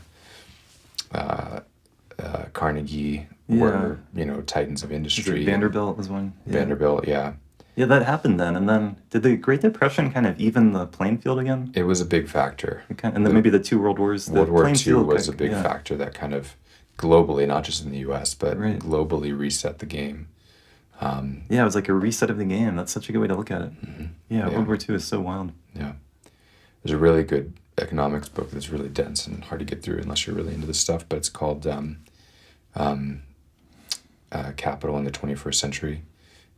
Carnegie were, you know, titans of industry. Vanderbilt was one. Yeah. Vanderbilt, yeah. Yeah, that happened then. And then did the Great Depression kind of even the playing field again? It was a big factor. And then maybe the two world wars. World War playing II field was a big factor that kind of globally, not just in the U.S., but globally reset the game. Yeah, it was like a reset of the game. That's such a good way to look at it. Mm-hmm. Yeah, World War II is so wild. Yeah. There's a really good economics book that's really dense and hard to get through unless you're really into this stuff, but it's called Capital in the 21st Century.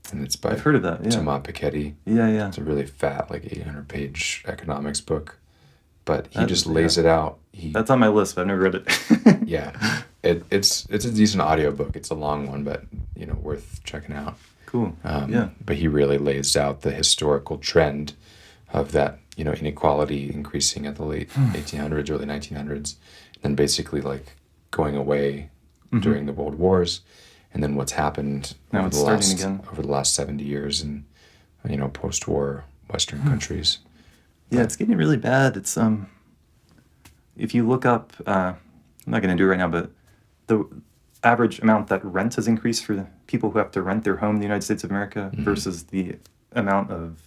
And it's by I've heard of that, yeah. Tummo Piketty. Yeah. It's a really fat, like 800-page economics book, but he just lays it out. That's on my list, but I've never read it. Yeah, it's a decent audiobook. It's a long one, but, you know, worth checking out. Cool. Yeah. But he really lays out the historical trend of that, you know, inequality increasing at the late 1800s, early 1900s, and basically like going away during the World Wars. And then what's happened over the last 70 years in, you know, post-war Western countries. Yeah, it's getting really bad. It's if you look up, I'm not going to do it right now, but the average amount that rent has increased for the people who have to rent their home in the United States of America versus the amount of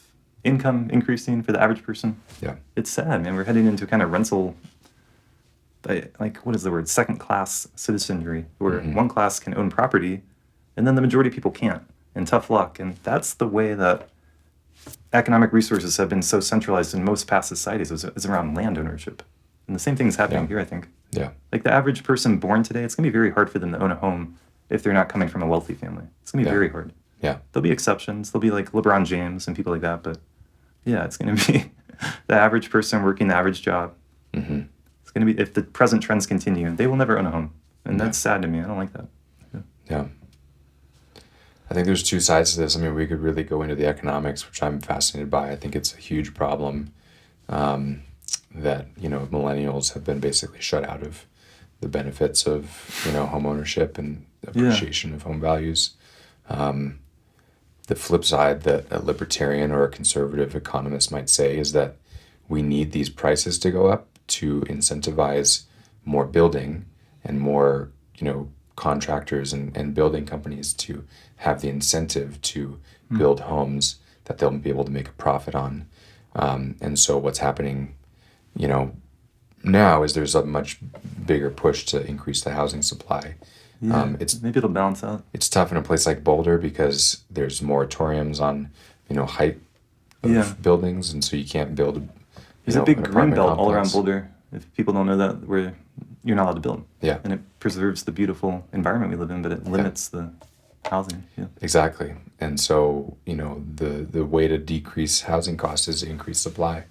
income increasing for the average person. Yeah, it's sad, man. We're heading into kind of rental. Like, what is the word? Second-class citizenry, where one class can own property, and then the majority of people can't, and tough luck. And that's the way that economic resources have been so centralized in most past societies, is around land ownership. And the same thing is happening here, I think. Yeah. Like, the average person born today, it's going to be very hard for them to own a home if they're not coming from a wealthy family. It's going to be very hard. Yeah. There'll be exceptions. There'll be, like, LeBron James and people like that, but, yeah, it's going to be the average person working the average job. Mm-hmm. It's going to be, if the present trends continue, they will never own a home. And that's sad to me. I don't like that. Yeah. I think there's two sides to this. I mean, we could really go into the economics, which I'm fascinated by. I think it's a huge problem that, you know, millennials have been basically shut out of the benefits of, you know, home ownership and appreciation of home values. The flip side that a libertarian or a conservative economist might say is that we need these prices to go up to incentivize more building and more, you know, contractors and building companies to have the incentive to build homes that they'll be able to make a profit on. And so what's happening, you know, now is there's a much bigger push to increase the housing supply. Yeah, maybe it'll balance out. It's tough in a place like Boulder because there's moratoriums on, you know, height of buildings, and so you can't build. There's a big green belt all around Boulder. If people don't know that, where you're not allowed to build. Yeah. And it preserves the beautiful environment we live in, but it limits the housing. Yeah. Exactly. And so, you know, the way to decrease housing costs is to increase supply.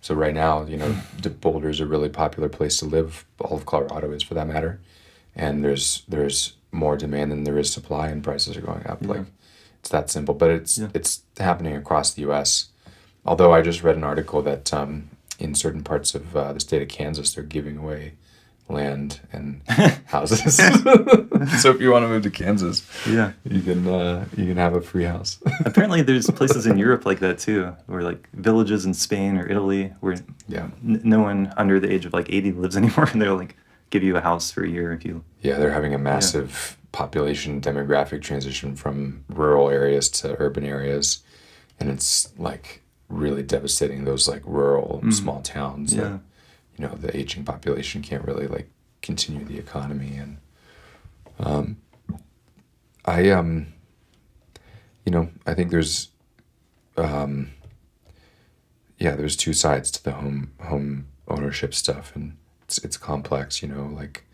So right now, you know, Boulder is a really popular place to live. All of Colorado is, for that matter. And there's more demand than there is supply, and prices are going up. Like, it's that simple. But it's happening across the U.S. Although I just read an article that in certain parts of the state of Kansas, they're giving away land and houses. So if you want to move to Kansas, you can have a free house. Apparently there's places in Europe like that too, where like villages in Spain or Italy where no one under the age of like 80 lives anymore, and they'll like give you a house for a year if you... Yeah, they're having a massive population demographic transition from rural areas to urban areas, and it's like really devastating those like rural small towns that, you know, the aging population can't really like continue the economy. And you know, I think there's there's two sides to the home ownership stuff, and it's complex, you know, like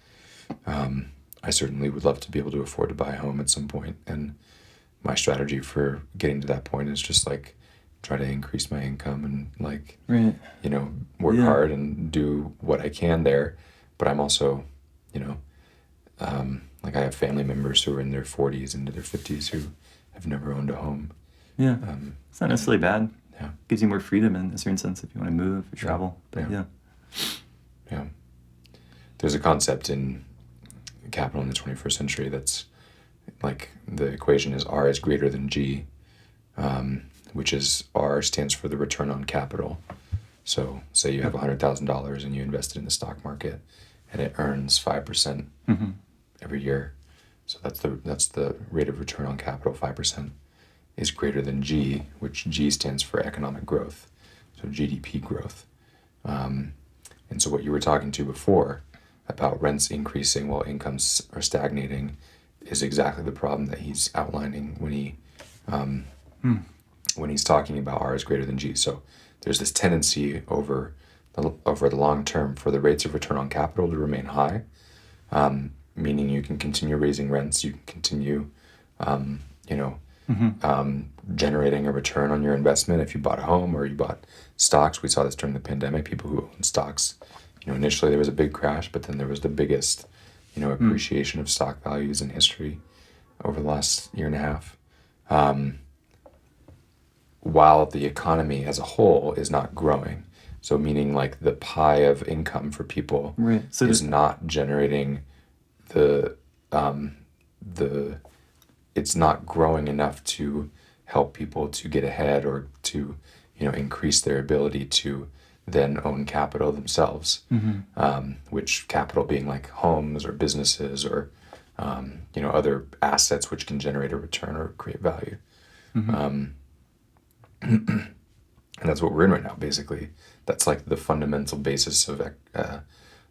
I certainly would love to be able to afford to buy a home at some point, and my strategy for getting to that point is just like try to increase my income and like you know, work hard and do what I can there. But I'm also, you know, like I have family members who are in their 40s into their 50s who have never owned a home. It's not necessarily bad. Yeah, gives you more freedom in a certain sense if you want to move or travel. But yeah. There's a concept in Capital in the 21st Century that's like the equation is R is greater than G, which is R stands for the return on capital. So say you have $100,000 and you invested in the stock market, and it earns 5% every year. So that's the rate of return on capital. 5% is greater than G, which G stands for economic growth, so GDP growth. And so what you were talking to before about rents increasing while incomes are stagnating is exactly the problem that he's outlining when he's talking about R is greater than G. So there's this tendency over the long term for the rates of return on capital to remain high, meaning you can continue raising rents, you can continue, generating a return on your investment if you bought a home or you bought stocks. We saw this during the pandemic. People who own stocks, initially there was a big crash, but then there was the biggest, appreciation of stock values in history over the last year and a half. While the economy as a whole is not growing. So meaning like the pie of income for people Right. So is not generating it's not growing enough to help people to get ahead or to, increase their ability to then own capital themselves, which capital being like homes or businesses or, other assets which can generate a return or create value. And that's what we're in right now, basically. That's like the fundamental basis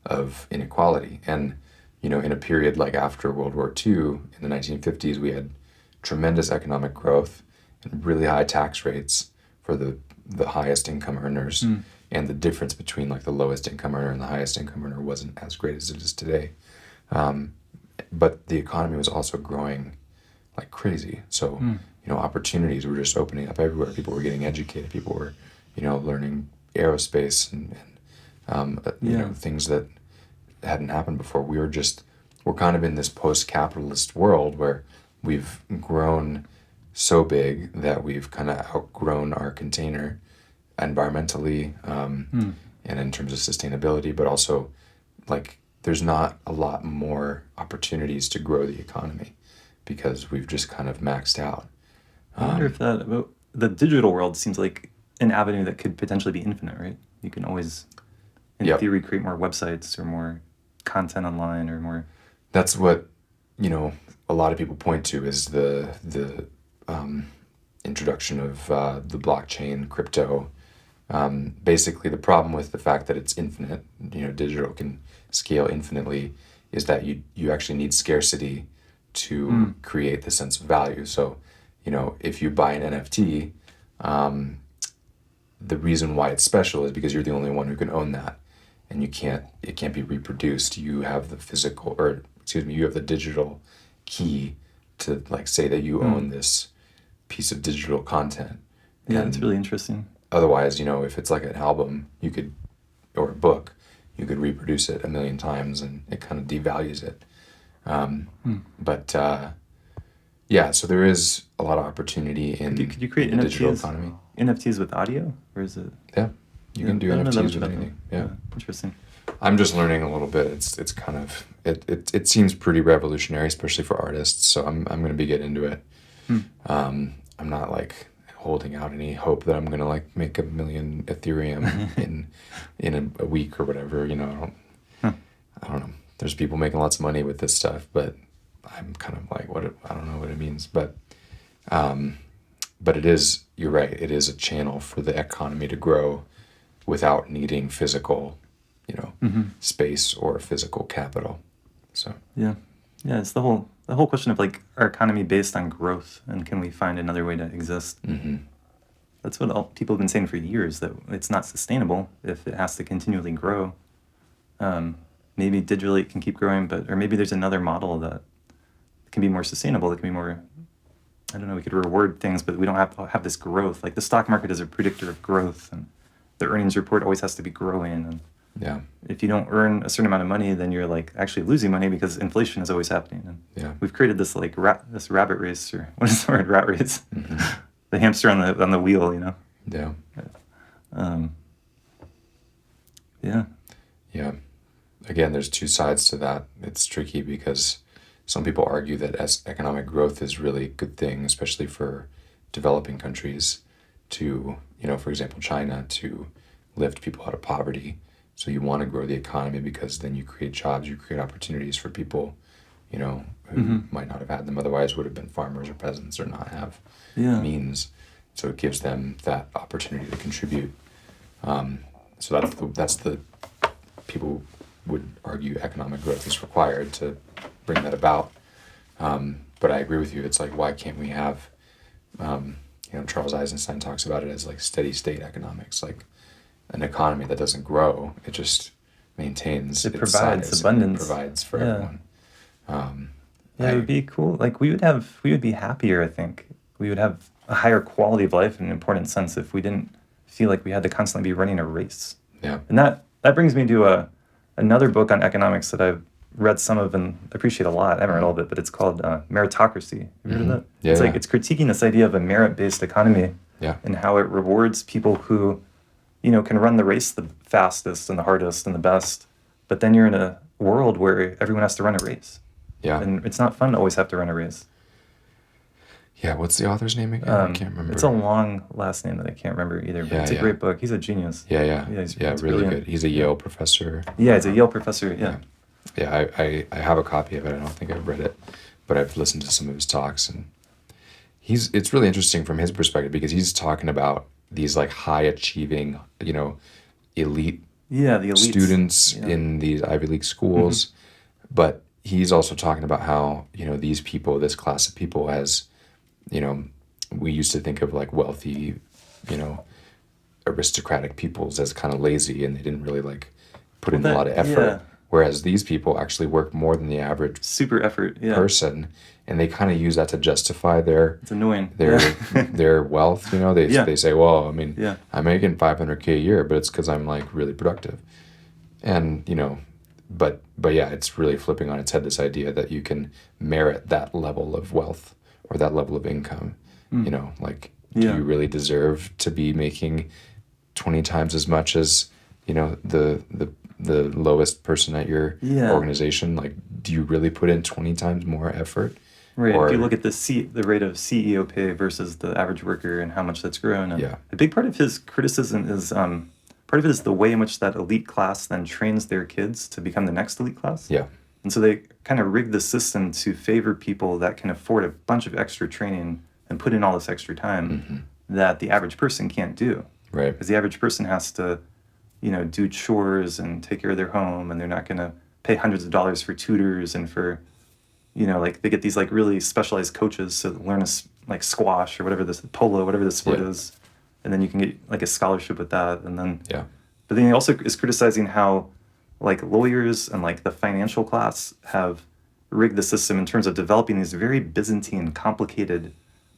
of inequality. And, in a period like after World War II, in the 1950s, we had tremendous economic growth and really high tax rates for the highest income earners. And the difference between like the lowest income earner and the highest income earner wasn't as great as it is today. But the economy was also growing like crazy. So, opportunities were just opening up everywhere. People were getting educated. People were, learning aerospace and things that hadn't happened before. We're kind of in this post-capitalist world where we've grown so big that we've kind of outgrown our container environmentally and in terms of sustainability, but also like there's not a lot more opportunities to grow the economy because we've just kind of maxed out. I wonder if the digital world seems like an avenue that could potentially be infinite, right? You can always, in theory, create more websites or more content online or more. That's what, a lot of people point to is the introduction of the blockchain, crypto. Basically, the problem with the fact that it's infinite, digital can scale infinitely, is that you actually need scarcity to create the sense of value. So, if you buy an NFT, the reason why it's special is because you're the only one who can own that, and it can't be reproduced. You have you have the digital key to like say that you own this piece of digital content. Yeah, And it's really interesting. otherwise, if it's like an album, or a book, you could reproduce it a million times and it kind of devalues it. But so there is a lot of opportunity in Could you create the digital NFTs? economy. NFTs with audio, or is it? Yeah, you can do I don't know that NFTs much with about anything. them. Yeah. Interesting. I'm just learning a little bit. It's kind of it seems pretty revolutionary, especially for artists. So I'm going to be getting into it. I'm not like holding out any hope that I'm going to like make 1 million Ethereum in a week or whatever. I don't know. There's people making lots of money with this stuff, but I'm kind of like I don't know what it means. But it is. You're right. It is a channel for the economy to grow without needing physical space or physical capital. So Yeah, it's the whole question of like our economy based on growth, and can we find another way to exist? That's what people have been saying for years, that it's not sustainable if it has to continually grow. Maybe digitally it can keep growing, or maybe there's another model that can be more sustainable. That can be more, I don't know, we could reward things, but we don't have to have this growth. Like the stock market is a predictor of growth, and the earnings report always has to be growing. And yeah, if you don't earn a certain amount of money, then you're like actually losing money because inflation is always happening. And we've created this like this rabbit race, or what is the word, rat race? The hamster on the wheel, Yeah. Yeah. Again, there's two sides to that. It's tricky because some people argue that as economic growth is really a good thing, especially for developing countries to, for example, China, to lift people out of poverty. So you want to grow the economy because then you create jobs, you create opportunities for people, you know, who might not have had them otherwise, would have been farmers or peasants or not have means. So it gives them that opportunity to contribute. So that's the people would argue economic growth is required to bring that about. But I agree with you. It's like, why can't we have, Charles Eisenstein talks about it as like steady state economics, like an economy that doesn't grow. It just maintains It its provides size abundance. and it provides for everyone. It would be cool. Like we would be happier, I think. We would have a higher quality of life in an important sense if we didn't feel like we had to constantly be running a race. Yeah. And that brings me to another book on economics that I've read some of and appreciate a lot. I haven't read all of it, but it's called Meritocracy. Have you heard of that? Yeah, it's like yeah. it's critiquing this idea of a merit-based economy and how it rewards people who, can run the race the fastest and the hardest and the best. But then you're in a world where everyone has to run a race. Yeah. And it's not fun to always have to run a race. Yeah. What's the author's name again? I can't remember. It's a long last name that I can't remember either, but it's a great book. He's a genius. Yeah. He's Really brilliant. good. He's a Yale professor. Yeah, he's a Yale professor. Yeah. Yeah, I have a copy of it. I don't think I've read it, but I've listened to some of his talks, and it's really interesting from his perspective because he's talking about these like high achieving, elite The elites. students in these Ivy League schools, but he's also talking about how, these people, this class of people as, we used to think of like wealthy, aristocratic peoples as kind of lazy and they didn't really like put in a lot of effort. Whereas these people actually work more than the average super effort person, and they kind of use that to justify it's annoying. their wealth. They say, well, I mean, I'm making $500K a year, but it's because I'm like really productive, and but yeah, it's really flipping on its head this idea that you can merit that level of wealth or that level of income. Do you really deserve to be making 20 times as much as the lowest person at your organization? Like, do you really put in 20 times more effort? Right. If you look at the rate of CEO pay versus the average worker and how much that's grown. And a big part of his criticism is part of it is the way in which that elite class then trains their kids to become the next elite class. Yeah. And so they kind of rig the system to favor people that can afford a bunch of extra training and put in all this extra time that the average person can't do. Right. Because the average person has to do chores and take care of their home, and they're not going to pay hundreds of dollars for tutors and for, like they get these like really specialized coaches to learn like squash or whatever polo, whatever the sport is, and then you can get like a scholarship with that, and then But then he also is criticizing how like lawyers and like the financial class have rigged the system in terms of developing these very Byzantine, complicated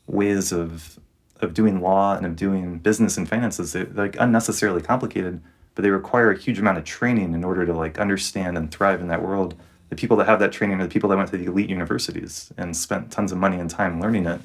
ways of doing law and of doing business and finances. They're like unnecessarily complicated, but they require a huge amount of training in order to like understand and thrive in that world. The people that have that training are the people that went to the elite universities and spent tons of money and time learning it.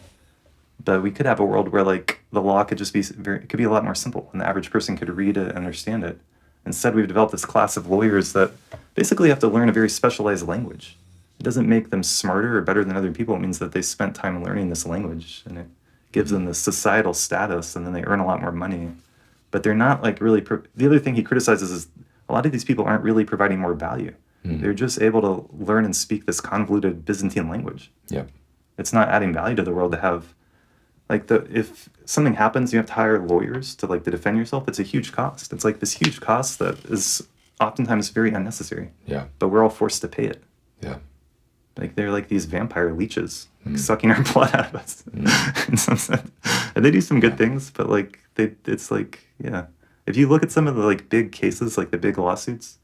But we could have a world where like the law could just be it could be a lot more simple and the average person could read it and understand it. Instead, we've developed this class of lawyers that basically have to learn a very specialized language. It doesn't make them smarter or better than other people. It means that they spent time learning this language, and it gives them this societal status, and then they earn a lot more money. But they're not like really. The other thing he criticizes is a lot of these people aren't really providing more value. They're just able to learn and speak this convoluted Byzantine language. Yeah, it's not adding value to the world to have, like if something happens, you have to hire lawyers to like to defend yourself. It's a huge cost. It's like this huge cost that is oftentimes very unnecessary. Yeah, but we're all forced to pay it. Yeah, like they're like these vampire leeches, like sucking our blood out of us in some sense. And they do some good things, but like it's like if you look at some of the like big cases, like the big lawsuits,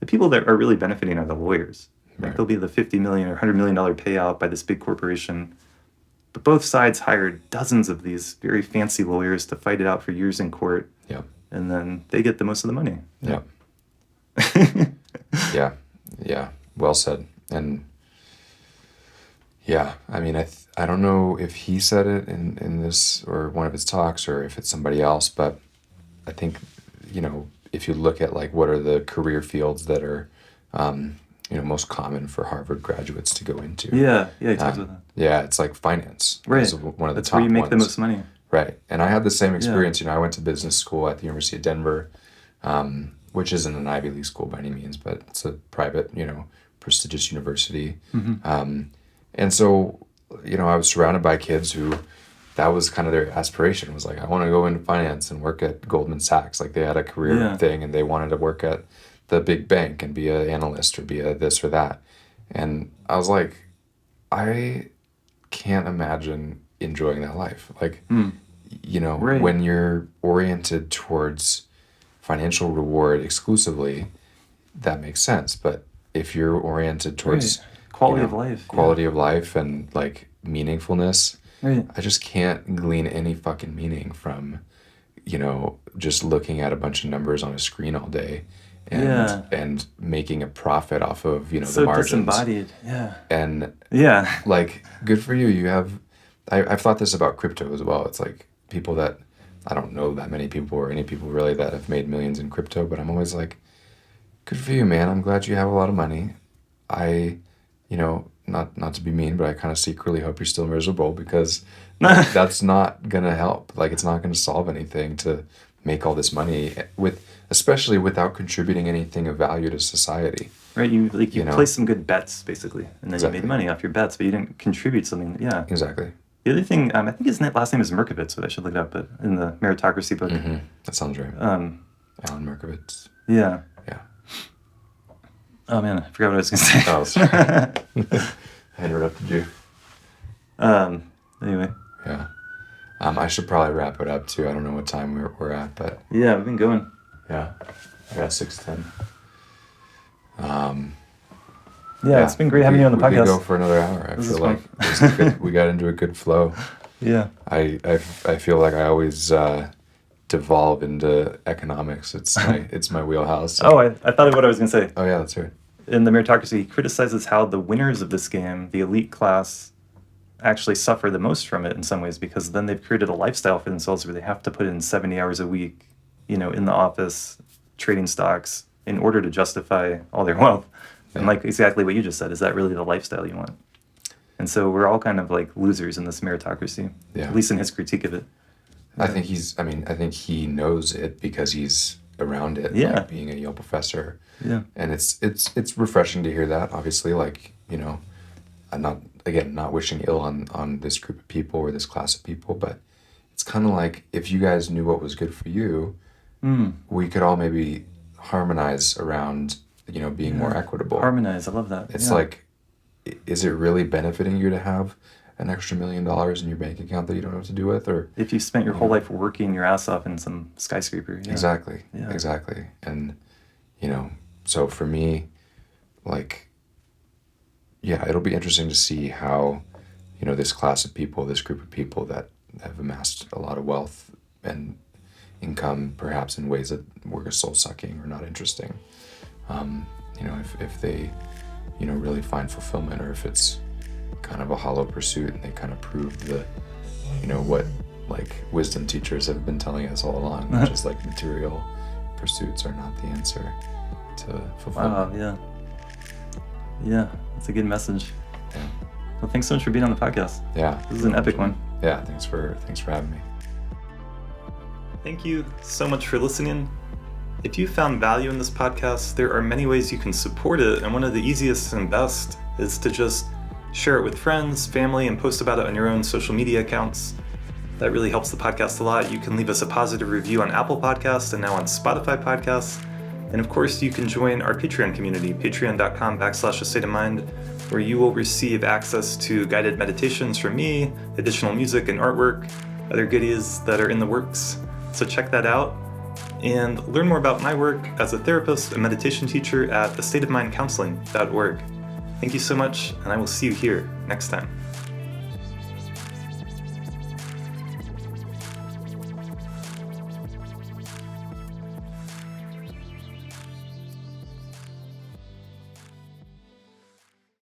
the people that are really benefiting are the lawyers. Like there'll be the $50 million or $100 million payout by this big corporation, but both sides hired dozens of these very fancy lawyers to fight it out for years in court. Yeah, and then they get the most of the money. Yeah. Yeah. Well said. And yeah, I mean, I don't know if he said it in this or one of his talks or if it's somebody else, but I think, if you look at like what are the career fields that are, most common for Harvard graduates to go into. Yeah, he talks about that. Yeah, it's like finance. Right. Is one of the That's top where you make ones. the most money. Right. And I had the same experience. I went to business school at the University of Denver, which isn't an Ivy League school by any means, but it's a private, prestigious university. And so, I was surrounded by kids who that was kind of their aspiration, was like, I want to go into finance and work at Goldman Sachs. Like they had a career thing and they wanted to work at the big bank and be an analyst or be a this or that. And I was like, I can't imagine enjoying that life. Like, Right. when you're oriented towards financial reward exclusively, that makes sense. But if you're oriented towards Quality of life. quality of life and like meaningfulness, Right. I just can't glean any fucking meaning from, just looking at a bunch of numbers on a screen all day and making a profit off of, the So margins. disembodied. Yeah. And Yeah. like, good for you. You have, I've thought this about crypto as well. It's like people that, I don't know that many people or any people really that have made millions in crypto, but I'm always like, good for you, man. I'm glad you have a lot of money. I, not to be mean, but I kind of secretly hope you're still miserable, because that's not gonna help. Like, it's not gonna solve anything to make all this money especially without contributing anything of value to society. Right. You know? placed some good bets basically, and then Exactly. you made money off your bets, but you didn't contribute something. Yeah. Exactly. The other thing, I think his last name is Merkovitz, but I should look it up. But in the meritocracy book, That sounds right. um, Alan Merkovitz. yeah. Yeah. Oh man, I forgot what I was gonna say. Oh, sorry. I interrupted you. Anyway, Yeah. I should probably wrap it up too. I don't know what time we're at, but yeah, we've been going. yeah, I got 6:10. Yeah, it's been great having you on the we could go podcast. for another hour. I This feel is like fun. this is good. We got into a good flow. Yeah. I feel like I always devolve into economics. It's my wheelhouse. Oh, I thought of what I was gonna say. Oh yeah, that's right. In the meritocracy, he criticizes how the winners of this game, the elite class, actually suffer the most from it in some ways, because then they've created a lifestyle for themselves where they have to put in 70 hours a week, in the office, trading stocks, in order to justify all their wealth. And like exactly what you just said, is that really the lifestyle you want? And so we're all kind of like losers in this meritocracy, Yeah. at least in his critique of it. I think he knows it because he's around it. Yeah. Like being a Yale professor. Yeah. And it's refreshing to hear that. Obviously, like, I'm not wishing ill on this group of people or this class of people, but it's kind of like, if you guys knew what was good for you, we could all maybe harmonize around, being more equitable. Harmonize, I love that. It's Yeah. like, is it really benefiting you to have an extra $1 million in your bank account that you don't know what to do with? Or if you spent your whole life working your ass off in some skyscraper. Yeah. Exactly. Yeah. Exactly. And, so for me, like, yeah, it'll be interesting to see how, this class of people, this group of people that have amassed a lot of wealth and income, perhaps in ways that were soul-sucking or not interesting, if they, really find fulfillment, or if it's kind of a hollow pursuit and they kind of prove what like wisdom teachers have been telling us all along, which is like material pursuits are not the answer to fulfillment. Wow, yeah. Yeah, that's a good message. Yeah. Well, thanks so much for being on the podcast. Yeah. This is an epic one. Yeah, thanks for having me. Thank you so much for listening. If you found value in this podcast, there are many ways you can support it, and one of the easiest and best is to just share it with friends, family, and post about it on your own social media accounts. That really helps the podcast a lot. You can leave us a positive review on Apple Podcasts and now on Spotify Podcasts. And of course, you can join our Patreon community, patreon.com/astateofmind, where you will receive access to guided meditations from me, additional music and artwork, other goodies that are in the works. So check that out and learn more about my work as a therapist and meditation teacher at astateofmindcounseling.org. Thank you so much, and I will see you here next time.